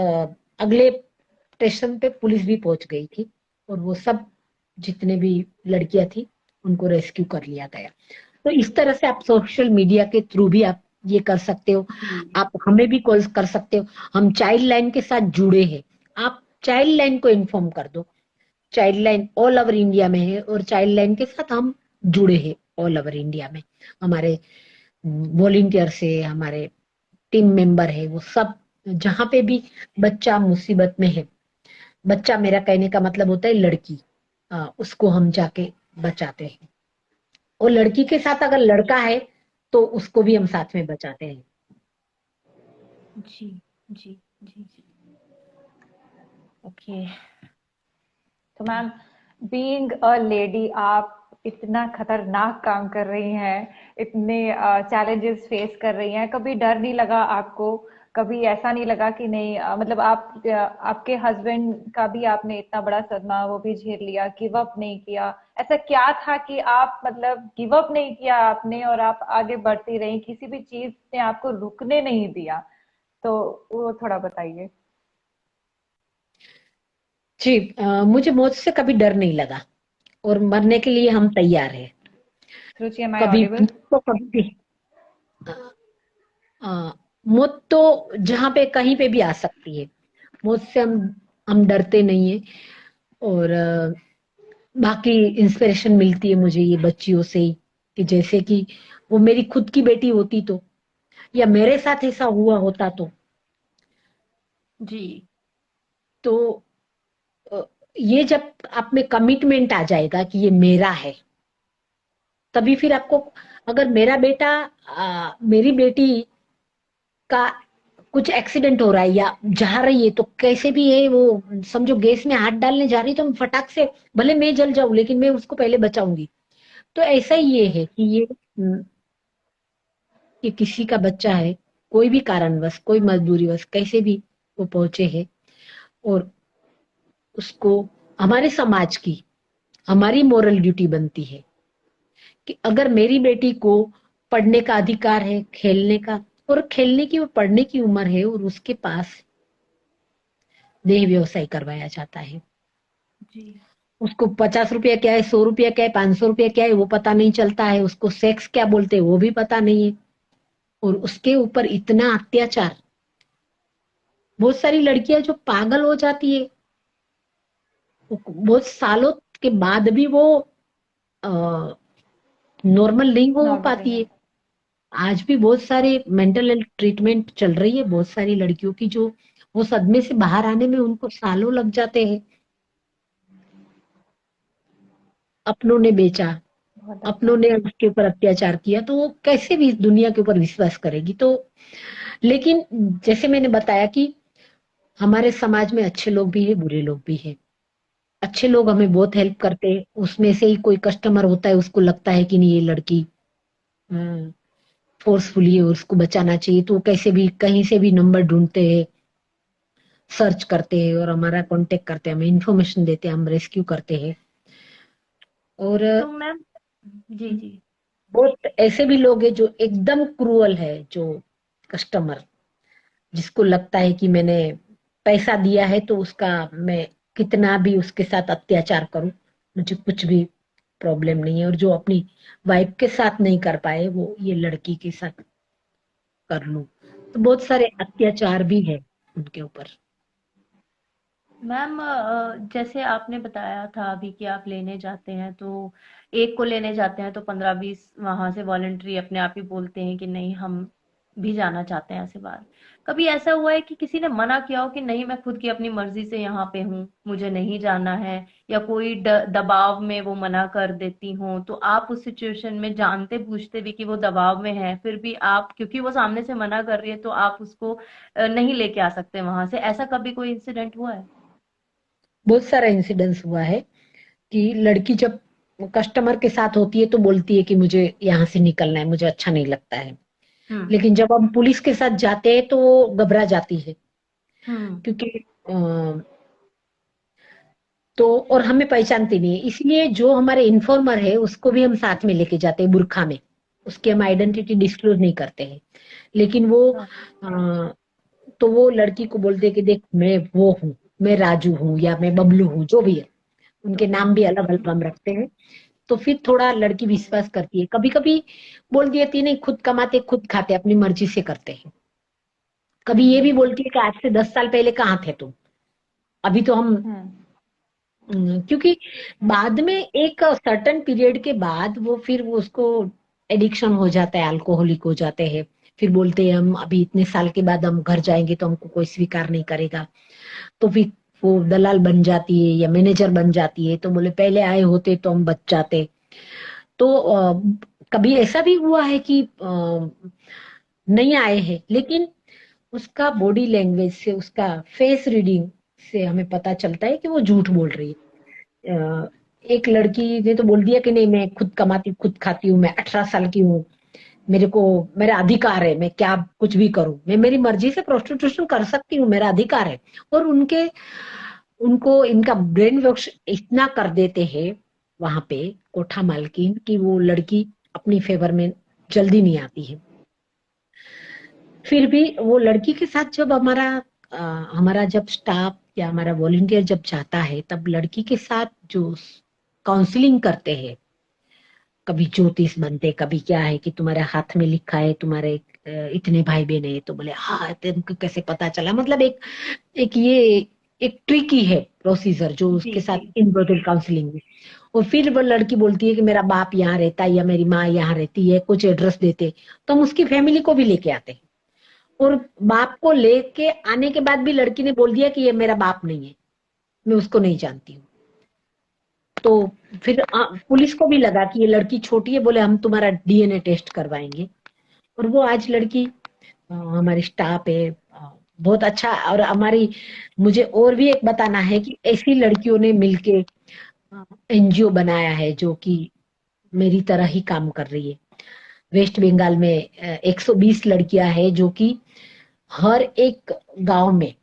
अगले स्टेशन पे पुलिस भी पहुंच गई थी, और वो सब जितने भी लड़कियां थी उनको रेस्क्यू कर लिया गया। तो इस तरह से आप सोशल मीडिया के थ्रू भी आप ये कर सकते हो। जी आप हमें भी कॉल कर सकते हो, हम चाइल्ड लाइन के साथ जुड़े हैं, आप चाइल्ड लाइन को इन्फॉर्म कर दो। Child line all over India में है, और चाइल्ड लाइन के साथ हम जुड़े हैं ऑल ओवर इंडिया में। हमारे वॉलेंटियर से हमारे टीम मेंबर है, वो सब जहां पे भी बच्चा मुसीबत में है, बच्चा मेरा कहने का मतलब होता है लड़की, उसको हम जाके बचाते हैं। और लड़की के साथ अगर लड़का है तो उसको भी हम साथ में बचाते हैं। जी जी जी जी ओके। तो मैम, बीइंग अ लेडी, आप इतना खतरनाक काम कर रही हैं, इतने चैलेंजेस फेस कर रही हैं, कभी डर नहीं लगा आपको? कभी ऐसा नहीं लगा कि नहीं, मतलब आपके हस्बैंड का भी आपने इतना बड़ा सदमा वो भी झेल लिया, गिव अप नहीं किया? ऐसा क्या था कि आप मतलब गिव अप नहीं किया आपने और आप आगे बढ़ती रही, किसी भी चीज ने आपको रुकने नहीं दिया? तो वो थोड़ा बताइए। जी, मुझे मौत से कभी डर नहीं लगा, और मरने के लिए हम तैयार हैं। रुचि, एम आई कभी ऑडिबल? तो कभी भी अ, मौत तो जहां पे कहीं पे भी आ सकती है। मौत से हम डरते नहीं है। और बाकी इंस्पिरेशन मिलती है मुझे ये बच्चियों से ही, कि जैसे कि वो मेरी खुद की बेटी होती तो, या मेरे साथ ऐसा हुआ होता जी तो अ, ये जब आप में कमिटमेंट आ जाएगा कि ये मेरा है, तभी फिर आपको, अगर मेरा बेटा मेरी बेटी का कुछ एक्सीडेंट हो रहा है या जा रही है, तो कैसे भी है वो, समझो गैस में हाथ डालने जा रही है, तो हम फटाक से, भले मैं जल जाऊं लेकिन मैं उसको पहले बचाऊंगी। तो ऐसा ही ये है कि ये किसी का बच्चा है, कोई भी कारणवश, कोई मजबूरीवश कैसे भी वो पहुंचे है, और उसको हमारे समाज की, हमारी मोरल ड्यूटी बनती है कि अगर मेरी बेटी को पढ़ने का अधिकार है, खेलने का, और खेलने की और पढ़ने की उम्र है, और उसके पास देह व्यवसाय करवाया जाता है, जी उसको 50 रुपया क्या है, 100 रुपया क्या है, 500 रुपया क्या है वो पता नहीं चलता है, उसको सेक्स क्या बोलते हैं वो भी पता नहीं है, और उसके ऊपर इतना अत्याचार। बहुत सारी लड़कियां जो पागल हो जाती है, बहुत सालों के बाद भी वो नॉर्मल नहीं हो नॉर्मल नहीं पाती है। होता। आज भी बहुत सारे मेंटल हेल्थ ट्रीटमेंट चल रही है, बहुत सारी लड़कियों की जो वो सदमे से बाहर आने में उनको सालों लग जाते हैं। अपनों ने बेचा, बहुत अपनों अच्छा। ने उसके ऊपर अत्याचार किया, तो वो कैसे भी इस दुनिया के ऊपर विश्वास करेगी। तो लेकिन जैसे मैंने बताया कि हमारे समाज में अच्छे लोग भी है, बुरे लोग भी है। अच्छे लोग हमें बहुत हेल्प करते हैं, उसमें से ही कोई कस्टमर होता है, उसको लगता है कि नहीं ये लड़की फोर्सफुली है, उसको बचाना चाहिए, तो वो कैसे भी कहीं से भी नंबर ढूंढते हैं, सर्च करते हैं और हमारा कांटेक्ट करते हैं, हमें इंफॉर्मेशन देते हैं, हम रेस्क्यू करते हैं। और तो मैम जी जी बहुत ऐसे भी लोग हैं जो एकदम क्रूअल है, जो कस्टमर जिसको लगता है कि मैंने पैसा दिया है तो उसका मैं कितना भी उसके साथ अत्याचार करूं, मुझे कुछ भी प्रॉब्लम नहीं है, और जो अपनी वाइफ के साथ नहीं कर पाए वो ये लड़की के साथ कर लूं। तो बहुत सारे अत्याचार भी है उनके ऊपर। मैम जैसे आपने बताया था अभी कि आप लेने जाते हैं तो एक को लेने जाते हैं तो 15-20 वहां से वॉलंटरी अपने आप ही बोलते हैं कि नहीं हम भी जाना चाहते हैं ऐसे बाहर। कभी ऐसा हुआ है कि किसी ने मना किया हो कि नहीं, मैं खुद की अपनी मर्जी से यहाँ पे हूँ, मुझे नहीं जाना है, या कोई दबाव में वो मना कर देती हो, तो आप उस सिचुएशन में जानते बूझते भी कि वो दबाव में है, फिर भी आप, क्योंकि वो सामने से मना कर रही है, तो आप उसको नहीं लेके आ सकते वहां से, ऐसा कभी कोई इंसिडेंट हुआ है? बहुत सारा इंसिडेंस हुआ है कि लड़की जब कस्टमर के साथ होती है तो बोलती है कि मुझे यहाँ से निकलना है, मुझे अच्छा नहीं लगता है। हम्म। लेकिन जब हम पुलिस के साथ जाते हैं तो वो घबरा जाती है, हम्म। क्योंकि तो और हमें पहचानती नहीं है, इसलिए जो हमारे इन्फॉर्मर है उसको भी हम साथ में लेके जाते हैं बुरखा में। उसकी हम आइडेंटिटी डिस्क्लोज नहीं करते हैं, लेकिन वो हाँ। तो वो लड़की को बोलते हैं कि देख मैं वो हूँ, मैं राजू हूँ या मैं बबलू हूँ, जो भी है। उनके नाम भी अलग अलग हम रखते हैं। तो फिर थोड़ा लड़की विश्वास करती है, कभी कभी बोल देती है नहीं खुद कमाते खुद खाते अपनी मर्जी से करते हैं। कभी ये भी हम्म। बोलती है कि आज से 10 साल पहले कहाँ थे तुम, अभी तो हम हम्म। क्योंकि बाद में एक सर्टेन पीरियड के बाद वो फिर वो उसको एडिक्शन हो जाता है, अल्कोहलिक हो जाते हैं। फिर बोलते हैं हम अभी इतने साल के बाद हम घर जाएंगे तो हमको कोई स्वीकार नहीं करेगा। तो फिर वो दलाल बन जाती है या मैनेजर बन जाती है, तो बोले पहले आए होते तो हम बच जाते। तो कभी ऐसा भी हुआ है कि नहीं आए हैं, लेकिन उसका बॉडी लैंग्वेज से, उसका फेस रीडिंग से हमें पता चलता है कि वो झूठ बोल रही है। एक लड़की ने तो बोल दिया कि नहीं मैं खुद कमाती खुद खाती हूँ, मैं 18 साल की हूँ, मेरे को मेरा अधिकार है, मैं क्या कुछ भी करूं, मैं मेरी मर्जी से प्रोस्टिट्यूशन कर सकती हूँ, मेरा अधिकार है। और उनके उनको इनका ब्रेन वॉश इतना कर देते हैं वहां पे कोठा मालकिन की वो लड़की अपनी फेवर में जल्दी नहीं आती है। फिर भी वो लड़की के साथ जब अ, हमारा जब स्टाफ या हमारा वॉलंटियर जब जाता है तब लड़की के साथ जो काउंसलिंग करते हैं, कभी ज्योतिष बनते, कभी क्या है कि तुम्हारे हाथ में लिखा है तुम्हारे इतने भाई बहन है, तो बोले हाँ तुमको कैसे पता चला, मतलब एक एक ये एक ट्रिकी है प्रोसीजर जो जी उसके साथ जी। इन काउंसलिंग में। और फिर वो लड़की बोलती है कि मेरा बाप यहाँ रहता है या मेरी माँ यहाँ रहती है, कुछ एड्रेस देते, तो हम उसकी फैमिली को भी लेके आते हैं। और बाप को लेके आने के बाद भी लड़की ने बोल दिया कि ये मेरा बाप नहीं है, मैं उसको नहीं जानती हूँ। तो फिर पुलिस को भी लगा कि ये लड़की छोटी है, बोले हम तुम्हारा डीएनए टेस्ट करवाएंगे। और वो आज लड़की हमारी स्टाफ है, बहुत अच्छा। और हमारी मुझे और भी एक बताना है कि ऐसी लड़कियों ने मिलके एनजीओ बनाया है जो कि मेरी तरह ही काम कर रही है। वेस्ट बंगाल में 120 लड़कियां हैं जो कि हर एक गांव में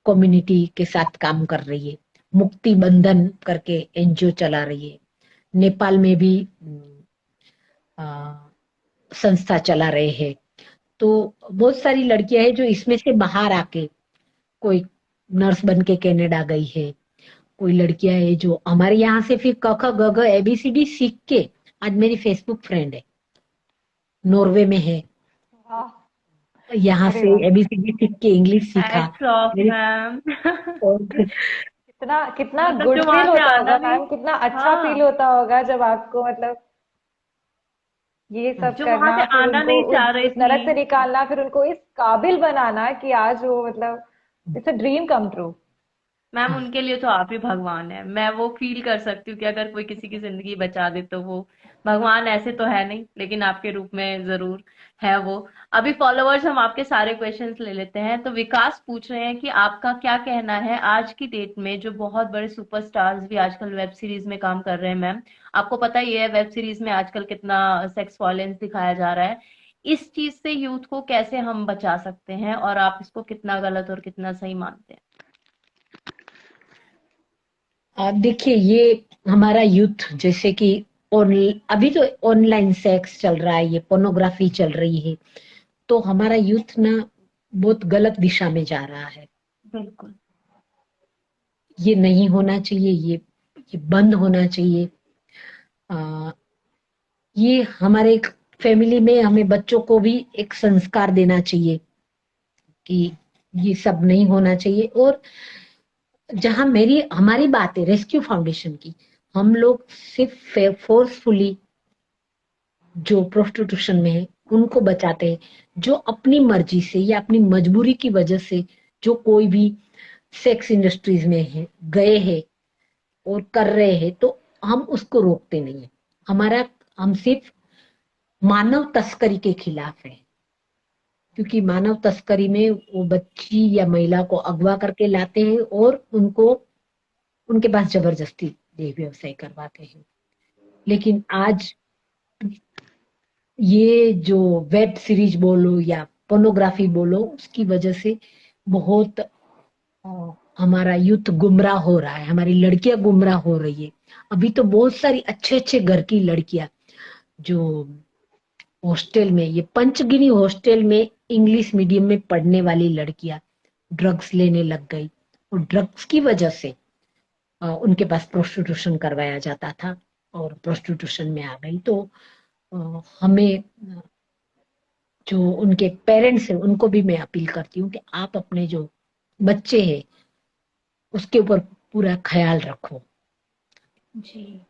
कम्युनिटी के साथ काम कर रही है। मुक्ति बंधन करके एनजीओ चला रही है। नेपाल में भी अ, संस्था चला रहे हैं। तो बहुत सारी लड़कियां हैं जो इसमें से बाहर आके, कोई नर्स बन के कनाडा गई है, कोई लड़कियां है जो हमारे यहाँ से फिर क ख ग घ एबीसीडी सीख के आज मेरी फेसबुक फ्रेंड है, नॉर्वे में है। वाह। यहाँ अरे से वाह। एबीसीडी सीख के इंग्लिश सीखा हैट्स ऑफ मेरी। मैम। और कितना कितना मतलब गुड जो वहां फील से होता आना होगा नहीं। मैम, कितना अच्छा फील हाँ, होता होगा जब आपको मतलब ये सब जो वहां करना, से फिर आना उनको नहीं चाह रही उस थी। नरक से निकालना, फिर उनको इस काबिल बनाना कि आज वो मतलब it's a dream come true. Ma'am हाँ, उनके लिए तो आप ही भगवान है। मैं वो फील कर सकती हूँ कि अगर कोई किसी की जिंदगी बचा दे तो वो भगवान ऐसे तो है नहीं, लेकिन आपके रूप में जरूर है वो। अभी फॉलोअर्स हम आपके सारे क्वेश्चंस ले लेते हैं। तो विकास पूछ रहे हैं कि आपका क्या कहना है आज की डेट में जो बहुत बड़े सुपरस्टार्स भी आजकल वेब सीरीज में काम कर रहे हैं मैम, आपको पता ही है वेब सीरीज में आजकल कितना सेक्स वॉयलेंस दिखाया जा रहा है, इस चीज से यूथ को कैसे हम बचा सकते हैं, और आप इसको कितना गलत और कितना सही मानते हैं? देखिए ये हमारा यूथ जैसे कि अभी तो ऑनलाइन सेक्स चल रहा है, ये पोर्नोग्राफी चल रही है, तो हमारा यूथ ना बहुत गलत दिशा में जा रहा है। बिल्कुल। ये नहीं होना चाहिए, ये बंद होना चाहिए। आ, ये हमारे फैमिली में हमें बच्चों को भी एक संस्कार देना चाहिए कि ये सब नहीं होना चाहिए। और जहां हमारी बात है रेस्क्यू फाउंडेशन की, हम लोग सिर्फ फोर्सफुली जो प्रोस्टिट्यूशन में है उनको बचाते हैं। जो अपनी मर्जी से या अपनी मजबूरी की वजह से जो कोई भी सेक्स इंडस्ट्रीज में है गए हैं और कर रहे हैं, तो हम उसको रोकते नहीं है। हम सिर्फ मानव तस्करी के खिलाफ है, क्योंकि मानव तस्करी में वो बच्ची या महिला को अगवा करके लाते हैं और उनको उनके पास जबरदस्ती देह व्यवसाय करवाते हैं। लेकिन आज ये जो वेब सीरीज बोलो या पोर्नोग्राफी बोलो, उसकी वजह से बहुत हमारा यूथ गुमराह हो रहा है, हमारी लड़कियां गुमराह हो रही है। अभी तो बहुत सारी अच्छे अच्छे घर की लड़कियां जो हॉस्टल में, ये पंचगिरी हॉस्टल में इंग्लिश मीडियम में पढ़ने वाली लड़कियां ड्रग्स लेने लग गई, और ड्रग्स की वजह से उनके पास प्रोस्टिट्यूशन करवाया जाता था और प्रोस्टिट्यूशन में आ गई। तो हमें जो उनके पेरेंट्स हैं उनको भी मैं अपील करती हूँ कि आप अपने जो बच्चे हैं उसके ऊपर पूरा ख्याल रखो। जी,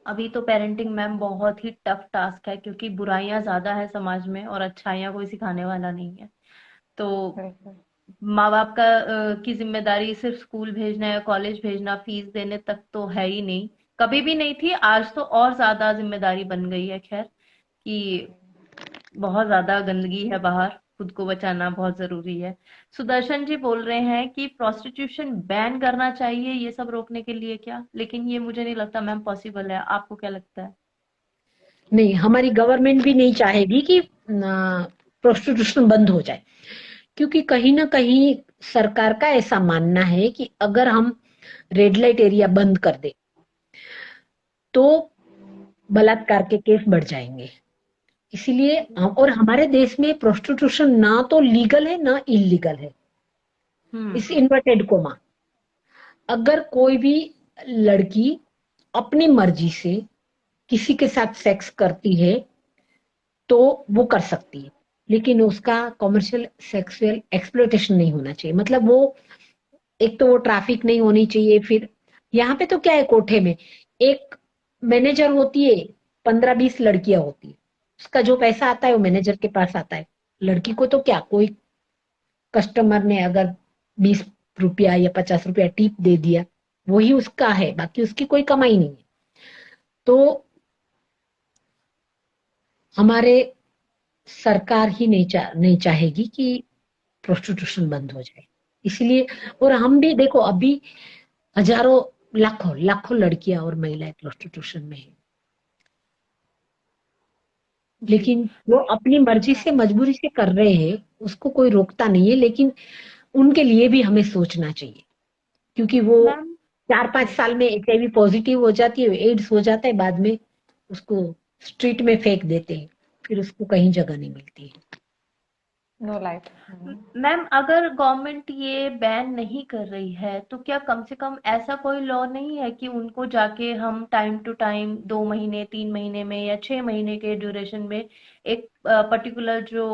अभी तो पेरेंटिंग मैम बहुत ही टफ टास्क है, क्योंकि बुराइयां ज्यादा है समाज में और अच्छाइयां कोई सिखाने वाला नहीं है। तो बिल्कुल। माँ बाप का की जिम्मेदारी सिर्फ स्कूल भेजना या कॉलेज भेजना, फीस देने तक तो है ही नहीं। कभी भी नहीं थी, आज तो और ज्यादा जिम्मेदारी बन गई है। खैर, कि बहुत ज्यादा गंदगी है बाहर, खुद को बचाना बहुत जरूरी है। सुदर्शन जी बोल रहे हैं कि प्रोस्टिट्यूशन बैन करना चाहिए ये सब रोकने के लिए क्या, लेकिन ये मुझे नहीं लगता मैम पॉसिबल है। आपको क्या लगता है? नहीं, हमारी गवर्नमेंट भी नहीं चाहेगी कि प्रोस्टिट्यूशन बंद हो जाए, क्योंकि कहीं ना कहीं सरकार का ऐसा मानना है कि अगर हम रेड लाइट एरिया बंद कर दे तो बलात्कार के केस बढ़ जाएंगे। इसीलिए और हमारे देश में प्रोस्टिट्यूशन ना तो लीगल है ना इलीगल है। इस इन्वर्टेड कोमा, अगर कोई भी लड़की अपनी मर्जी से किसी के साथ सेक्स करती है तो वो कर सकती है, लेकिन उसका कॉमर्शियल सेक्सुअल एक्सप्लॉयटेशन नहीं होना चाहिए। मतलब वो, एक तो वो ट्रैफिक नहीं होनी चाहिए। फिर यहाँ पे तो क्या है, कोठे में एक मैनेजर होती है, 15-20 लड़कियां होती है, उसका जो पैसा आता है वो मैनेजर के पास आता है। लड़की को तो क्या, कोई कस्टमर ने अगर 20 रुपया या 50 रुपया टिप दे दिया, वही उसका है, बाकी उसकी कोई कमाई नहीं है। तो हमारे सरकार ही नहीं चाहेगी कि प्रोस्टिट्यूशन बंद हो जाए, इसलिए। और हम भी देखो, अभी हजारों लाखों लाखों लड़कियां और महिलाएं प्रोस्टिट्यूशन में है, जी लेकिन वो अपनी मर्जी से मजबूरी से कर रहे हैं, उसको कोई रोकता नहीं है। लेकिन उनके लिए भी हमें सोचना चाहिए, क्योंकि वो मैम। 4-5 साल में HIV पॉजिटिव हो जाती है, एड्स हो जाता है, बाद में उसको स्ट्रीट में फेंक देते हैं, फिर उसको कहीं जगह नहीं मिलती है। No life. मैम, अगर गवर्नमेंट ये बैन नहीं कर रही है तो क्या कम से कम ऐसा कोई लॉ नहीं है कि उनको जाके हम टाइम टू टाइम 2 महीने 3 महीने में या 6 महीने के ड्यूरेशन में एक पर्टिकुलर जो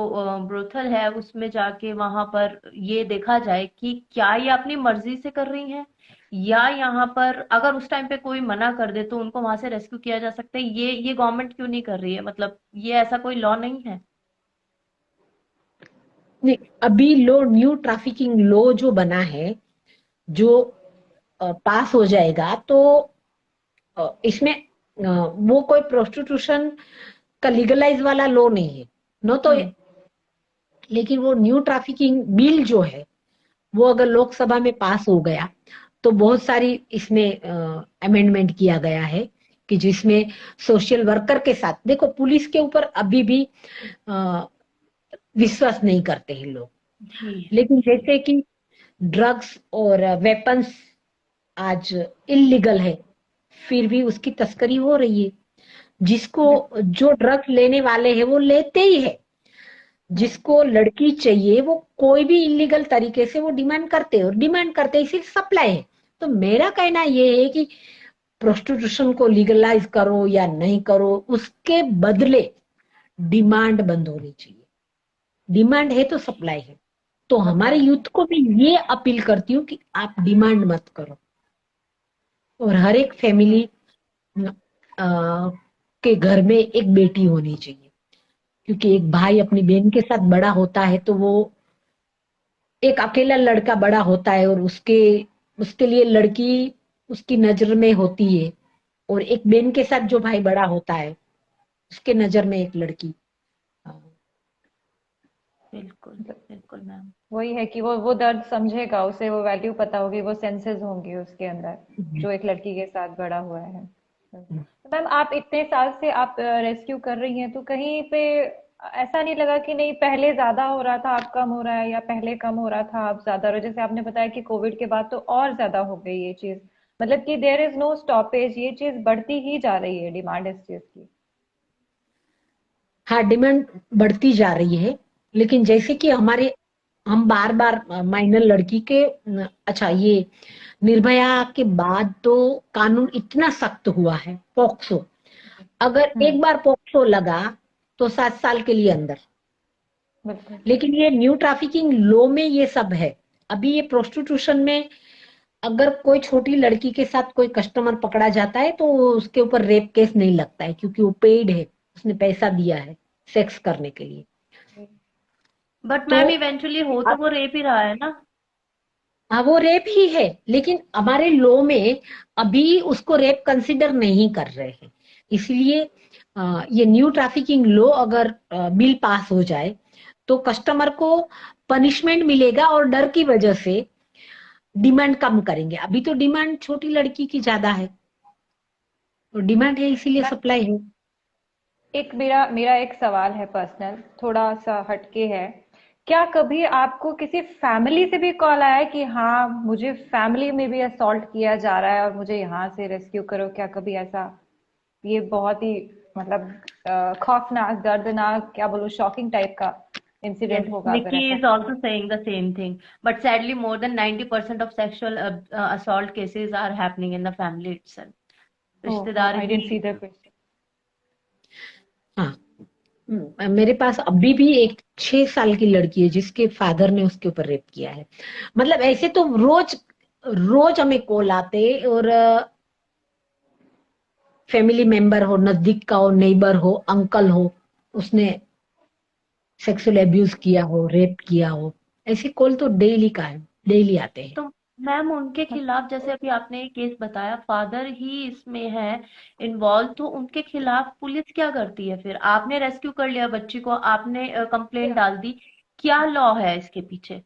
ब्रोथल है उसमें जाके वहां पर ये देखा जाए कि क्या ये अपनी मर्जी से कर रही हैं, या यहाँ पर अगर उस टाइम पे कोई मना कर दे तो उनको वहां से रेस्क्यू किया जा सकता है। ये गवर्नमेंट क्यों नहीं कर रही है? मतलब ये ऐसा कोई लॉ नहीं है? नहीं, अभी न्यू ट्रैफिकिंग लॉ जो बना है, जो पास हो जाएगा, तो इसमें वो कोई प्रोस्टिट्यूशन का लीगलाइज वाला लॉ नहीं है, नो तो। हम्म। लेकिन वो न्यू ट्रैफिकिंग बिल जो है, वो अगर लोकसभा में पास हो गया तो बहुत सारी इसमें अमेंडमेंट किया गया है, कि जिसमें सोशल वर्कर के साथ, देखो पुलिस के ऊपर अभी भी विश्वास नहीं करते हैं लोग, जी। लेकिन जैसे कि ड्रग्स और वेपन्स आज इलीगल है, फिर भी उसकी तस्करी हो रही है। जिसको, जो ड्रग्स लेने वाले हैं वो लेते ही है, जिसको लड़की चाहिए वो कोई भी इलीगल तरीके से वो डिमांड करते हैं, और डिमांड करते हैं इसीलिए सप्लाई है। तो मेरा कहना ये है कि प्रोस्टिट्यूशन को लीगलाइज करो या नहीं करो, उसके बदले डिमांड बंद होनी चाहिए। डिमांड है तो सप्लाई है। तो हमारे यूथ को भी ये अपील करती हूँ कि आप डिमांड मत करो, और हर एक फैमिली के घर में एक बेटी होनी चाहिए। क्योंकि एक भाई अपनी बहन के साथ बड़ा होता है तो वो एक अकेला लड़का बड़ा होता है और उसके उसके लिए लड़की उसकी नजर में होती है, और एक बहन के साथ जो भाई बड़ा होता है उसके नजर में एक लड़की। बिल्कुल बिल्कुल मैम। वही है कि वो दर्द समझेगा, उसे वो वैल्यू पता होगी, वो सेंसेस होंगी उसके अंदर, जो एक लड़की के साथ बड़ा हुआ है। तो मैम, आप इतने साल से आप रेस्क्यू कर रही हैं, तो कहीं पे ऐसा नहीं लगा कि नहीं पहले ज्यादा हो रहा था आप कम हो रहा है, या पहले कम हो रहा था आप ज्यादा हो रहा है? जैसे आपने बताया कि कोविड के बाद तो और ज्यादा हो गई ये चीज, मतलब कि देयर इज नो स्टॉपेज, ये चीज बढ़ती ही जा रही है डिमांड इस चीज की। हाँ, डिमांड बढ़ती जा रही है, लेकिन जैसे कि हमारे हम बार बार माइनर लड़की के अच्छा, ये निर्भया के बाद तो कानून इतना सख्त हुआ है, पॉक्सो, अगर हम्म। एक बार पॉक्सो लगा तो 7 साल के लिए अंदर। बिल्कुल। लेकिन ये न्यू ट्रैफिकिंग लॉ में ये सब है। अभी ये प्रोस्टिट्यूशन में अगर कोई छोटी लड़की के साथ कोई कस्टमर पकड़ा जाता है तो उसके ऊपर रेप केस नहीं लगता है, क्योंकि वो पेड है, उसने पैसा दिया है सेक्स करने के लिए। बट तो मैम इवेंचुअली हो तो वो रेप ही रहा है ना। हाँ, वो रेप ही है, लेकिन हमारे लॉ में अभी उसको रेप कंसिडर नहीं कर रहे हैं। इसलिए ये न्यू ट्रैफिकिंग लॉ अगर बिल पास हो जाए तो कस्टमर को पनिशमेंट मिलेगा, और डर की वजह से डिमांड कम करेंगे। अभी तो डिमांड छोटी लड़की की ज्यादा है, और डिमांड है इसीलिए मैं सप्लाई है। एक मेरा मेरा एक सवाल है पर्सनल, थोड़ा सा हटके है। क्या कभी आपको किसी फैमिली से भी कॉल आया है कि हाँ मुझे फैमिली में भी असॉल्ट किया जा रहा है और मुझे यहाँ से रेस्क्यू करो? क्या कभी ऐसा, ये बहुत ही मतलब खौफनाक, दर्दनाक, क्या बोलूं, शॉकिंग टाइप का Yes, इंसिडेंट होगा अगर Nikki ऐसा is कुछ? also saying the same thing. But sadly, more than 90% of sexual assault cases are happening in the family itself. ओह, रिश्तेदार आई ही। Didn't see the question. हाँ, मेरे पास अभी भी एक 6 साल की लड़की है जिसके फादर ने उसके ऊपर रेप किया है। मतलब ऐसे तो रोज रोज हमें कॉल आते, और फैमिली मेंबर हो, नजदीक का हो, नेबर हो, अंकल हो, उसने सेक्सुअल एब्यूज किया हो, रेप किया हो, ऐसे कॉल तो डेली का है, डेली आते हैं। तो मैम उनके खिलाफ, जैसे अभी आपने एक केस बताया, फादर ही इसमें है इन्वॉल्व, तो उनके खिलाफ पुलिस क्या करती है फिर? आपने रेस्क्यू कर लिया बच्ची को, आपने कंप्लेंट डाल दी, क्या लॉ है इसके पीछे?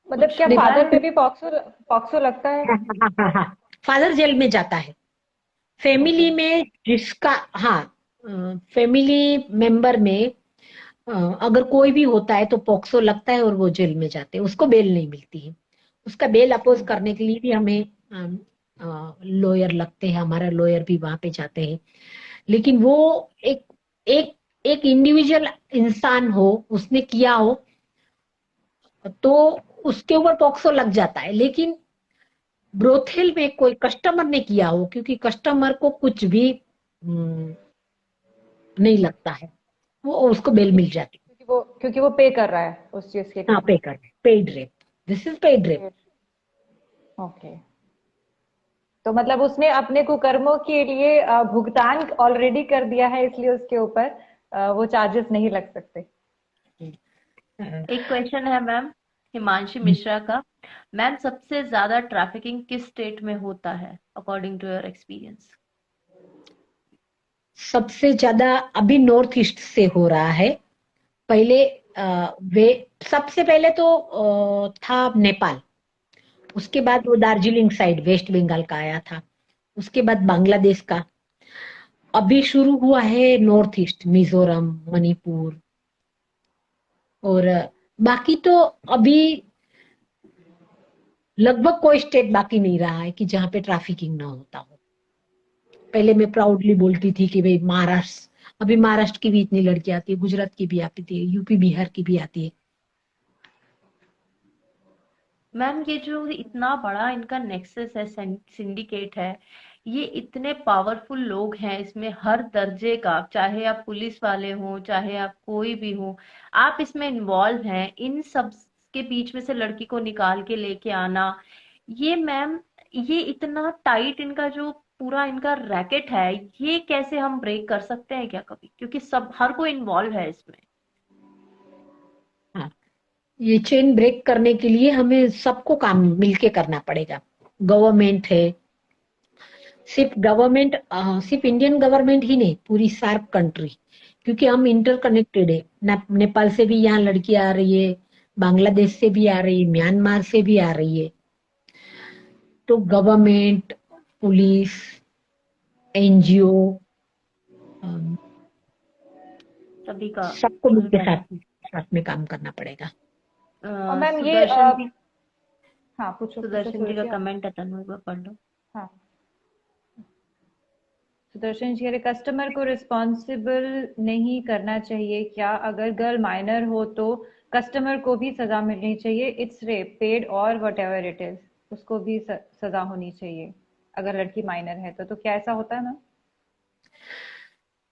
मतलब कुछ क्या हुआ फादर है? पे भी पॉक्सो पॉक्सो लगता है? हाँ हाँ हाँ हाँ, फादर जेल में जाता है। ओके। फैमिली में जिसका, हाँ, फैमिली मेंबर में अ, अगर कोई भी होता है तो पॉक्सो लगता है और वो जेल में जाते हैं, उसको बेल नहीं मिलती है। उसका बेल अपोज करने के लिए भी हमें लॉयर लगते हैं, हमारा लॉयर भी वहां पे जाते हैं। लेकिन वो एक एक एक इंडिविजुअल इंसान हो, उसने किया हो तो उसके ऊपर पॉक्सो लग जाता है। लेकिन ब्रोथेल में कोई कस्टमर ने किया हो, क्योंकि कस्टमर को कुछ भी नहीं लगता है, वो उसको बेल मिल जाती क्योंकि वो पे कर रहा है उस चीज के है। हाँ, लिए। पे कर, paid rape, this is paid rape. Okay. तो मतलब उसने अपने कुकर्मों के लिए भुगतान ऑलरेडी कर दिया है, इसलिए उसके ऊपर वो चार्जेस नहीं लग सकते। एक क्वेश्चन है मैम हिमांशी मिश्रा का। मैम सबसे ज्यादा ट्रैफिकिंग किस स्टेट में होता है अकॉर्डिंग टू योर एक्सपीरियंस? सबसे ज्यादा अभी नॉर्थ ईस्ट से हो रहा है। पहले वे सबसे पहले तो था नेपाल, उसके बाद वो दार्जिलिंग साइड वेस्ट बंगाल का आया था, उसके बाद बांग्लादेश का। अभी शुरू हुआ है नॉर्थ ईस्ट, मिजोरम, मणिपुर, और बाकी तो अभी लगभग कोई स्टेट बाकी नहीं रहा है कि जहां पे ट्रैफिकिंग ना होता हो। पहले मैं प्राउडली बोलती थी कि भाई महाराष्ट्र, अभी महाराष्ट्र की भी इतनी लड़की आती है, गुजरात की भी आती है, यूपी बिहार की भी आती है। मैम ये जो इतना बड़ा इनका नेक्सस है, सिंडिकेट है, ये इतने पावरफुल लोग हैं इसमें, हर दर्जे का, चाहे आप पुलिस वाले हो चाहे आप कोई भी हो, आप इसमें इन्वॉल्व हैं। इन सब के बीच में से लड़की को निकाल के लेके आना, ये मैम, ये इतना टाइट इनका जो पूरा इनका रैकेट है, ये कैसे हम ब्रेक कर सकते हैं क्या कभी? क्योंकि सब हर कोई इन्वॉल्व है इसमें। ये चेन ब्रेक करने के लिए हमें सबको काम मिलके करना पड़ेगा। गवर्नमेंट है, सिर्फ इंडियन गवर्नमेंट ही नहीं, पूरी सार्क कंट्री, क्योंकि हम इंटरकनेक्टेड है। नेपाल से भी यहाँ लड़की आ रही है, बांग्लादेश से भी आ रही है, म्यांमार से भी आ रही है। तो गवर्नमेंट, पुलिस, एनजीओ, सभी का सबको मिलके रहना। साथ साथ में काम करना पड़ेगा। और मैम ये सुदर्शन जी, हाँ पूछो पूछो सुदर्शन जी का सुरुचि आप। कमेंट है, तनु एक बार पढ़ लो। हाँ सुदर्शन जी कह रहे कस्टमर को रिस्पॉन्सिबल नहीं करना चाहिए क्या? अगर गर्ल माइनर हो तो कस्टमर को भी सजा मिलनी चाहिए। इट्स रेप पेड और वट एवर इट इज, उसको भी सजा होनी चाहिए अगर लड़की माइनर है तो क्या ऐसा होता है ना?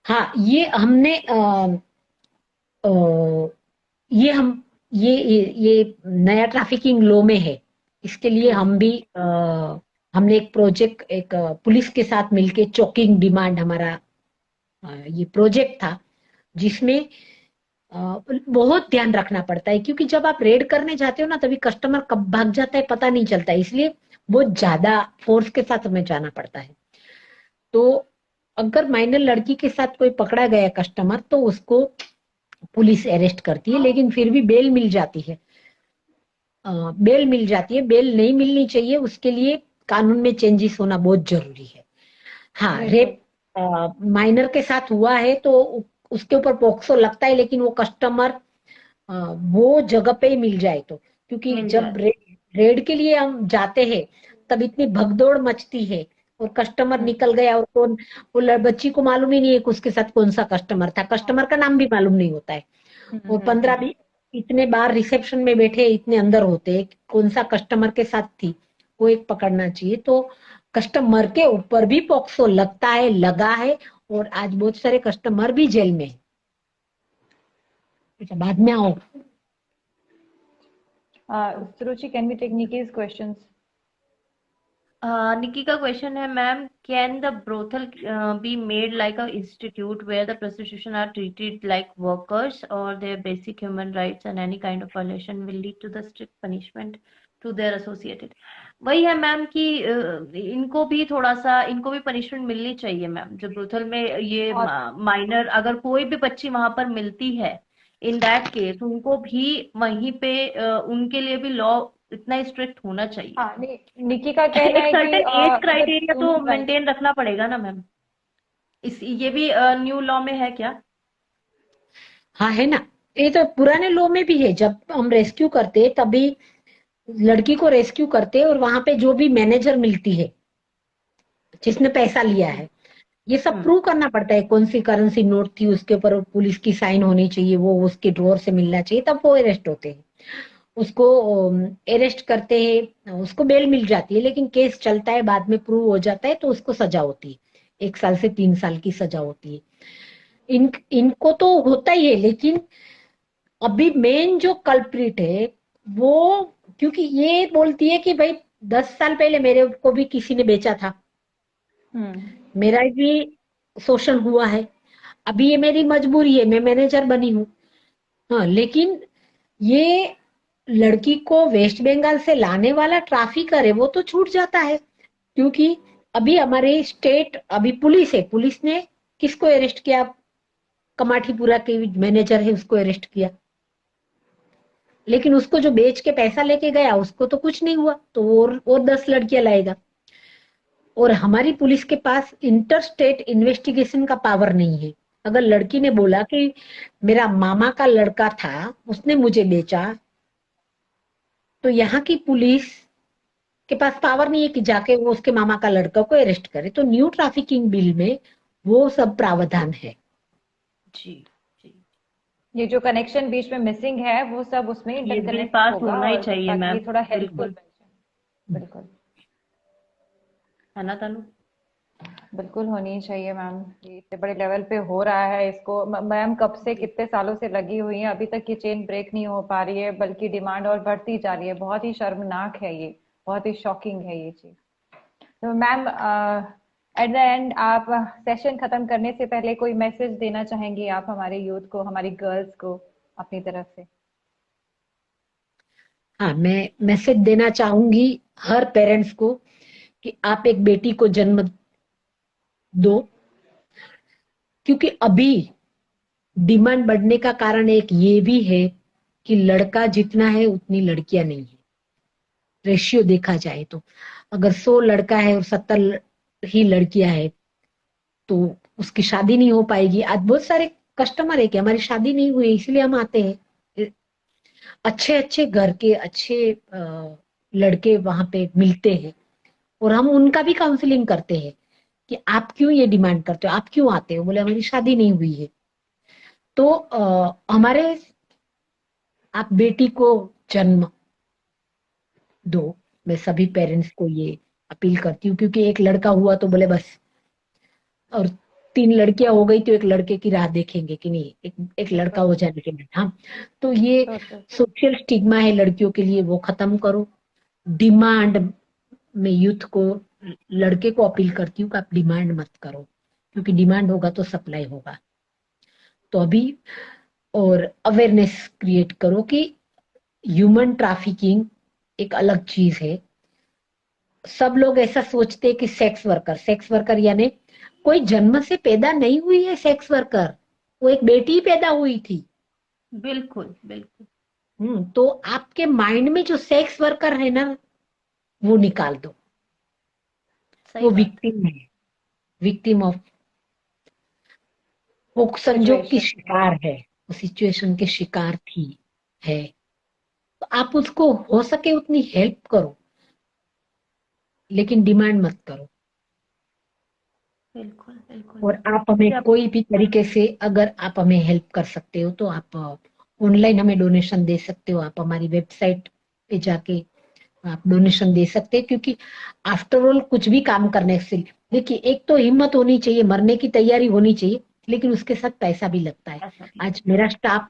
हाँ, ये हमने अ, ये हम ये नया ट्रैफिकिंग लॉ में है। इसके लिए हम्म। हम भी हमने एक प्रोजेक्ट, एक पुलिस के साथ मिलके चोकिंग डिमांड हमारा ये प्रोजेक्ट था, जिसमें बहुत ध्यान रखना पड़ता है, क्योंकि जब आप रेड करने जाते हो ना, तभी कस्टमर कब भाग जाता है पता नहीं चलता, इसलिए बहुत ज्यादा फोर्स के साथ हमें जाना पड़ता है। तो अगर माइनर लड़की के साथ कोई पकड़ा गया कस्टमर, तो उसको पुलिस अरेस्ट करती है, लेकिन फिर भी बेल मिल जाती है। बेल मिल जाती है, बेल नहीं मिलनी चाहिए, उसके लिए कानून में चेंजेस होना बहुत जरूरी है। हाँ, बिल्कुल। रेप माइनर के साथ हुआ है तो उसके ऊपर पॉक्सो लगता है, लेकिन वो कस्टमर वो जगह पे ही मिल जाए तो, क्योंकि मिल जब जाए। रेड के लिए हम जाते हैं तब इतनी भगदौड़ मचती है, और कस्टमर हम्म। निकल गया, और कौन, वो बच्ची को मालूम ही नहीं है कि उसके साथ कौन सा कस्टमर था, कस्टमर का नाम भी मालूम नहीं होता है। वो पंद्रह हम्म। भी इतने बार रिसेप्शन में बैठे, इतने अंदर होते हैं, कौन सा कस्टमर के साथ थी, वो एक पकड़ना चाहिए। तो कस्टमर के ऊपर भी पॉक्सो लगता है, लगा है, और आज बहुत सारे कस्टमर भी जेल में है। अच्छा, बाद में आओ। Suruchi can we take Nikki's questions? Nikki का क्वेश्चन है, ma'am can the brothel be made like a institute where the prostitution are treated like workers or their basic human rights and any kind of violation will lead to the strict punishment to their associated। वही है ma'am कि इनको भी थोड़ा सा, इनको भी punishment मिलनी चाहिए मैम। जो ब्रोथल में ये और माइनर अगर कोई भी बच्ची वहां पर मिलती है, इन दैट केस उनको भी वहीं पे उनके लिए भी लॉ इतना स्ट्रिक्ट होना चाहिए। हाँ निकी का कहना एक है कि सर्टेन एज मतलब क्राइटेरिया तो ह्यूमन राइट। मेंटेन रखना पड़ेगा ना मैम। इस ये भी न्यू लॉ में है क्या? हाँ, है ना। ये तो पुराने लॉ में भी है, जब हम रेस्क्यू करते हैं तभी लड़की को रेस्क्यू करते हैं, और वहां पे जो भी मैनेजर मिलती है जिसने पैसा लिया हम्म। है, ये सब हम्म। प्रूव करना पड़ता है, कौन सी करेंसी नोट थी, उसके ऊपर पुलिस की साइन होनी चाहिए, वो उसके ड्रॉर से मिलना चाहिए, तब वो अरेस्ट होते हैं। उसको अरेस्ट करते हैं, उसको बेल मिल जाती है, लेकिन केस चलता है, बाद में प्रूव हो जाता है तो उसको सजा होती है, 1 साल से 3 साल की सजा होती है। इनको तो होता ही है, लेकिन अभी मेन जो कल्प्रिट है वो, क्योंकि ये बोलती है कि भाई 10 साल पहले मेरे को भी किसी ने बेचा था, हम्म। मेरा भी शोषण हुआ है, अभी ये मेरी मजबूरी है, मैं मैनेजर बनी हूँ। हाँ, लेकिन ये लड़की को वेस्ट बंगाल से लाने वाला ट्रैफिकर है, वो तो छूट जाता है, क्योंकि अभी हमारे स्टेट, अभी पुलिस है, पुलिस ने किसको अरेस्ट किया? कमाठीपुरा के मैनेजर है, उसको अरेस्ट किया। लेकिन उसको जो बेच के पैसा लेके गया, उसको तो कुछ नहीं हुआ, तो और 10 लड़कियां लाएगा। और हमारी पुलिस के पास इंटर स्टेट इन्वेस्टिगेशन का पावर नहीं है। अगर लड़की ने बोला कि मेरा मामा का लड़का था, उसने मुझे बेचा, तो यहाँ की पुलिस के पास पावर नहीं है कि जाके वो उसके मामा का लड़का को अरेस्ट करे। तो न्यू ट्रैफिकिंग बिल में वो सब प्रावधान है। जी। जी। ये जो कनेक्शन बीच में मिसिंग है वो सब उसमें ये बिल इंटरकनेक्ट पास होगा होना ही और चाहिए ताकि ये मैम। थोड़ा हेल्पफुल बिल्कुल। बन जाए। बिल्कुल। है ना तनु? बिल्कुल होनी चाहिए मैम। ये इतने बड़े लेवल पे हो रहा है, इसको मैम कब से जी। कितने सालों से लगी हुई है, अभी तक ये चेन ब्रेक नहीं हो पा रही है, बल्कि डिमांड और बढ़ती जा रही है। बहुत ही शर्मनाक है ये, बहुत ही शॉकिंग है ये चीज। तो मैम एट द एंड आप सेशन खत्म करने से पहले कोई मैसेज देना चाहेंगी आप हमारे यूथ को, हमारी गर्ल्स को अपनी तरफ से? हाँ, मैं मैसेज देना चाहूंगी हर पेरेंट्स को कि आप एक बेटी को जन्म दो, क्योंकि अभी डिमांड बढ़ने का कारण एक ये भी है कि लड़का जितना है उतनी लड़कियां नहीं है। रेशियो देखा जाए तो अगर 100 लड़का है और 70 ही लड़कियां है तो उसकी शादी नहीं हो पाएगी। आज बहुत सारे कस्टमर है कि हमारी शादी नहीं हुई इसलिए हम आते हैं। अच्छे अच्छे घर के अच्छे लड़के वहां पे मिलते हैं और हम उनका भी काउंसलिंग करते हैं कि आप क्यों ये डिमांड करते हो, आप क्यों आते हो, बोले हमारी शादी नहीं हुई है। तो हमारे आप बेटी को जन्म दो, मैं सभी पेरेंट्स को ये अपील करती हूँ, क्योंकि एक लड़का हुआ तो बोले बस, और 3 लड़कियां हो गई तो एक लड़के की राह देखेंगे कि नहीं, एक लड़का हो जाने के बाद। हाँ, तो ये सोशल स्टिग्मा है लड़कियों के लिए, वो खत्म करो। डिमांड में यूथ को, लड़के को अपील करती हूँ कि आप डिमांड मत करो, क्योंकि डिमांड होगा तो सप्लाई होगा। तो अभी और अवेयरनेस क्रिएट करो कि ह्यूमन ट्रैफिकिंग एक अलग चीज है। सब लोग ऐसा सोचते हैं कि सेक्स वर्कर यानी कोई जन्म से पैदा नहीं हुई है सेक्स वर्कर, वो एक बेटी ही पैदा हुई थी। बिल्कुल बिल्कुल। तो आपके माइंड में जो सेक्स वर्कर है ना, वो निकाल दो। सही वो बात है। विक्टिम है, विक्टिम ऑफ, वो संजोग की सिचुएशन। शिकार है, वो सिचुएशन के शिकार थी, है। तो आप उसको हो सके उतनी हेल्प करो, लेकिन डिमांड मत करो। बिल्कुल बिल्कुल। और आप हमें जब कोई भी तरीके से अगर आप हमें हेल्प कर सकते हो तो आप ऑनलाइन हमें डोनेशन दे सकते हो। आप हमारी वेबसाइट पे जाके आप डोनेशन दे सकते हैं, क्योंकि आफ्टर ऑल कुछ भी काम करने से, देखिए, एक तो हिम्मत होनी चाहिए, मरने की तैयारी होनी चाहिए, लेकिन उसके साथ पैसा भी लगता है। ऐसा भी आज मेरा स्टाफ,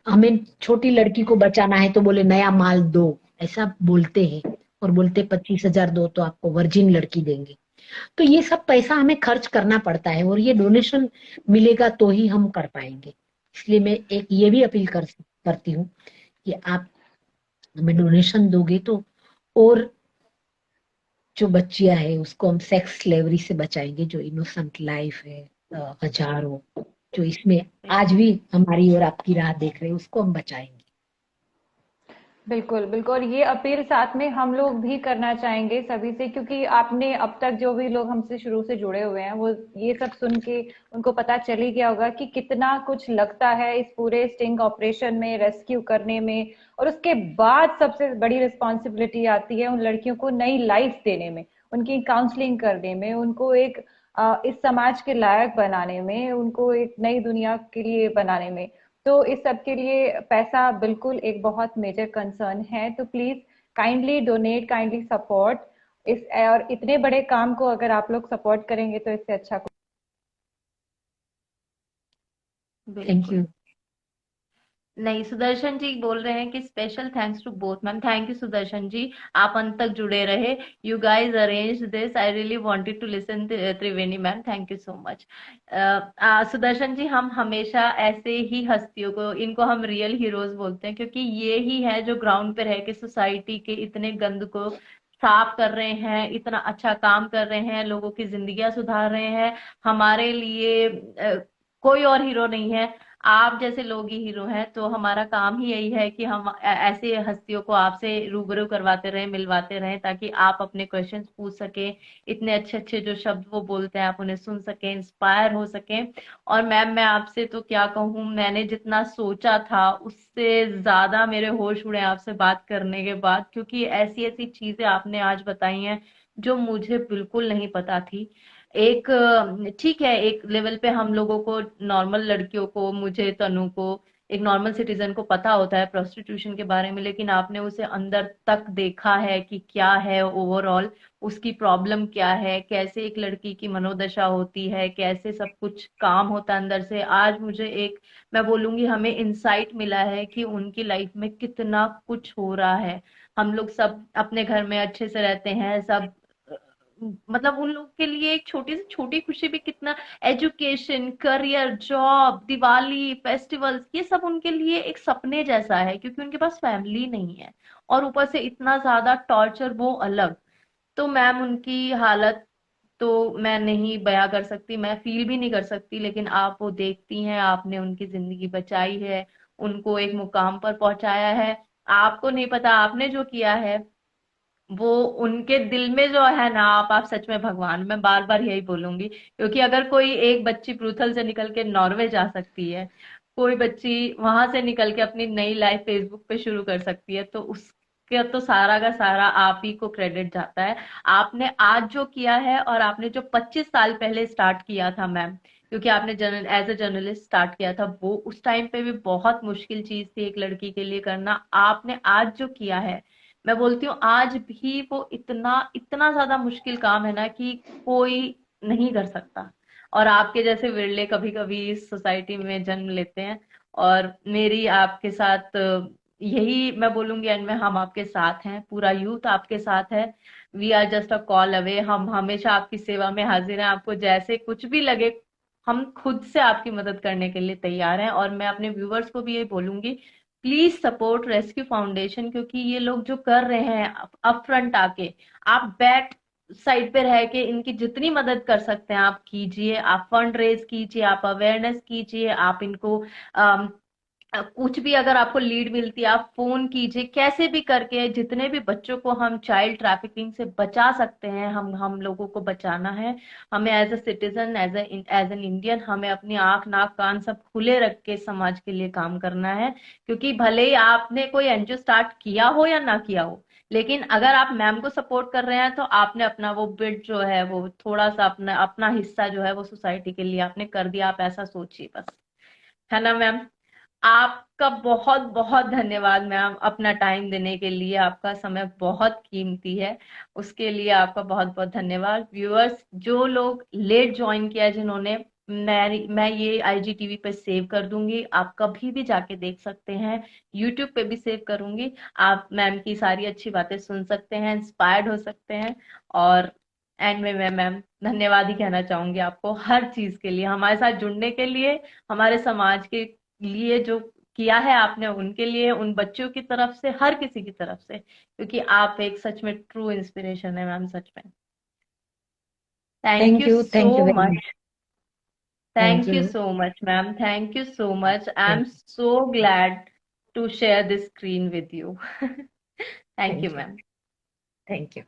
हमें छोटी लड़की को बचाना है तो बोले नया माल दो, ऐसा बोलते हैं, और बोलते 25,000 दो तो आपको वर्जिन लड़की देंगे। तो ये सब पैसा हमें खर्च करना पड़ता है और ये डोनेशन मिलेगा तो ही हम कर पाएंगे। इसलिए मैं एक ये भी अपील करती हूँ कि आप हमें डोनेशन दोगे तो और जो बच्चियां है उसको हम सेक्स स्लेवरी से बचाएंगे, जो इनोसेंट लाइफ है, हजारों जो इसमें आज भी हमारी और आपकी राह देख रहे हैं, उसको हम बचाएंगे। बिल्कुल बिल्कुल, और ये अपील साथ में हम लोग भी करना चाहेंगे सभी से, क्योंकि आपने अब तक जो भी लोग हमसे शुरू से जुड़े हुए हैं वो ये सब सुन के उनको पता चल ही गया होगा कि कितना कुछ लगता है इस पूरे स्टिंग ऑपरेशन में, रेस्क्यू करने में। और उसके बाद सबसे बड़ी रिस्पॉन्सिबिलिटी आती है उन लड़कियों को नई लाइफ देने में, उनकी काउंसलिंग करने में, उनको एक इस समाज के लायक बनाने में, उनको एक नई दुनिया के लिए बनाने में। तो इस सब के लिए पैसा बिल्कुल एक बहुत मेजर कंसर्न है। तो please kindly donate, kindly support इस, और इतने बड़े काम को अगर आप लोग सपोर्ट करेंगे तो इससे अच्छा थैंक बिल्कुल यू। नहीं। सुदर्शन जी बोल रहे हैं कि special thanks to both ma'am. Thank you Sudarshan ji, आप अंत तक जुड़े रहे। You guys arrange this, I really wanted to listen. Triveni ma'am, thank you so much. Sudarshan ji, हम हमेशा ऐसे ही हस्तियों को, इनको हम रियल हीरोज बोलते हैं, क्योंकि ये ही है जो ग्राउंड पे रह के सोसाइटी के इतने गंद को साफ कर रहे हैं, इतना अच्छा काम कर रहे हैं, लोगों की जिंदगियां सुधार रहे हैं। हमारे लिए कोई और हीरो नहीं है, आप जैसे लोग ही हीरो हैं। तो हमारा काम ही यही है कि हम ऐसे हस्तियों को आपसे रूबरू करवाते रहें, मिलवाते रहें, ताकि आप अपने क्वेश्चंस पूछ सकें। इतने अच्छे अच्छे जो शब्द वो बोलते हैं आप उन्हें सुन सकें, इंस्पायर हो सकें। और मैम, मैं आपसे तो क्या कहूँ, मैंने जितना सोचा था उससे ज्यादा मेरे होश उड़े आपसे बात करने के बाद, क्योंकि ऐसी ऐसी चीजें आपने आज बताई हैं जो मुझे बिल्कुल नहीं पता थी। एक ठीक है, एक लेवल पे हम लोगों को, नॉर्मल लड़कियों को, मुझे, तनु को, एक नॉर्मल सिटीजन को पता होता है प्रोस्टिट्यूशन के बारे में, लेकिन आपने उसे अंदर तक देखा है कि क्या है ओवरऑल, उसकी प्रॉब्लम क्या है, कैसे एक लड़की की मनोदशा होती है, कैसे सब कुछ काम होता है अंदर से। आज मुझे एक, मैं बोलूंगी, हमें इंसाइट मिला है कि उनकी लाइफ में कितना कुछ हो रहा है। हम लोग सब अपने घर में अच्छे से रहते हैं, सब मतलब उन लोग के लिए एक छोटी से छोटी खुशी भी कितना, education, career, job, Diwali, festivals, ये सब उनके लिए एक सपने जैसा है, क्योंकि उनके पास फैमिली नहीं है और ऊपर से इतना ज्यादा टॉर्चर वो अलग। तो मैम उनकी हालत तो मैं नहीं बयां कर सकती, मैं फील भी नहीं कर सकती, लेकिन आप वो देखती हैं, आपने उनकी जिंदगी बचाई है, उनको एक मुकाम पर पहुंचाया है। आपको नहीं पता आपने जो किया है, वो उनके दिल में जो है ना, आप सच में भगवान, मैं बार बार यही बोलूंगी, क्योंकि अगर कोई एक बच्ची ब्रूथल से निकल के नॉर्वे जा सकती है, कोई बच्ची वहां से निकल के अपनी नई लाइफ फेसबुक पे शुरू कर सकती है, तो उसका तो सारा का सारा आप ही को क्रेडिट जाता है। आपने आज जो किया है और आपने जो 25 साल पहले स्टार्ट किया था मैम, क्योंकि आपने journal as a journalist start किया था, वो उस टाइम पे भी बहुत मुश्किल चीज थी एक लड़की के लिए करना। आपने आज जो किया है, मैं बोलती हूँ आज भी वो इतना इतना ज्यादा मुश्किल काम है ना कि कोई नहीं कर सकता। और आपके जैसे विरले कभी कभी इस सोसाइटी में जन्म लेते हैं। और मेरी आपके साथ यही मैं बोलूंगी एंड में, हम आपके साथ हैं, पूरा यूथ आपके साथ है। We are just a call away, हम हमेशा आपकी सेवा में हाजिर हैं, आपको जैसे कुछ भी लगे हम खुद से आपकी मदद करने के लिए तैयार हैं। और मैं अपने व्यूवर्स को भी ये बोलूंगी, प्लीज सपोर्ट रेस्क्यू फाउंडेशन, क्योंकि ये लोग जो कर रहे हैं अप फ्रंट आके, आप बैक साइड पे रह के इनकी जितनी मदद कर सकते हैं आप कीजिए, आप फंड रेज कीजिए, आप अवेयरनेस कीजिए, आप इनको कुछ भी अगर आपको लीड मिलती है आप फोन कीजिए, कैसे भी करके जितने भी बच्चों को हम चाइल्ड ट्रैफिकिंग से बचा सकते हैं, हम लोगों को बचाना है। हमें as a citizen, as an Indian, हमें अपनी आंख नाक कान सब खुले रख के समाज के लिए काम करना है। क्योंकि भले ही आपने कोई एनजीओ स्टार्ट किया हो या ना किया हो, लेकिन अगर आप मैम को सपोर्ट कर रहे हैं तो आपने अपना वो बिट जो है, वो थोड़ा सा अपना अपना हिस्सा जो है वो सोसाइटी के लिए आपने कर दिया। आप ऐसा सोचिए बस, है ना मैम। आपका बहुत बहुत धन्यवाद मैम, अपना टाइम देने के लिए, आपका समय बहुत कीमती है, उसके लिए आपका बहुत बहुत धन्यवाद। व्यूअर्स, जो लोग लेट ज्वाइन किया जिन्होंने, मैं ये आईजीटीवी पे सेव कर दूंगी, आप कभी भी जाके देख सकते हैं, यूट्यूब पे भी सेव करूंगी। आप मैम की सारी अच्छी बातें सुन सकते हैं, इंस्पायर्ड हो सकते हैं। और एंड में मैं मैम धन्यवाद ही कहना चाहूंगी आपको हर चीज के लिए, हमारे साथ जुड़ने के लिए, हमारे समाज के लिए जो किया है आपने, उनके लिए, उन बच्चों की तरफ से, हर किसी की तरफ से, क्योंकि आप एक सच में ट्रू इंस्पिरेशन है मैम, सच में। Thank you so thank you very much. Much. Thank thank you. You so much ma'am, thank you so much, I am thank so glad to share this screen with you. Thank you thank you. Ma'am. Thank you.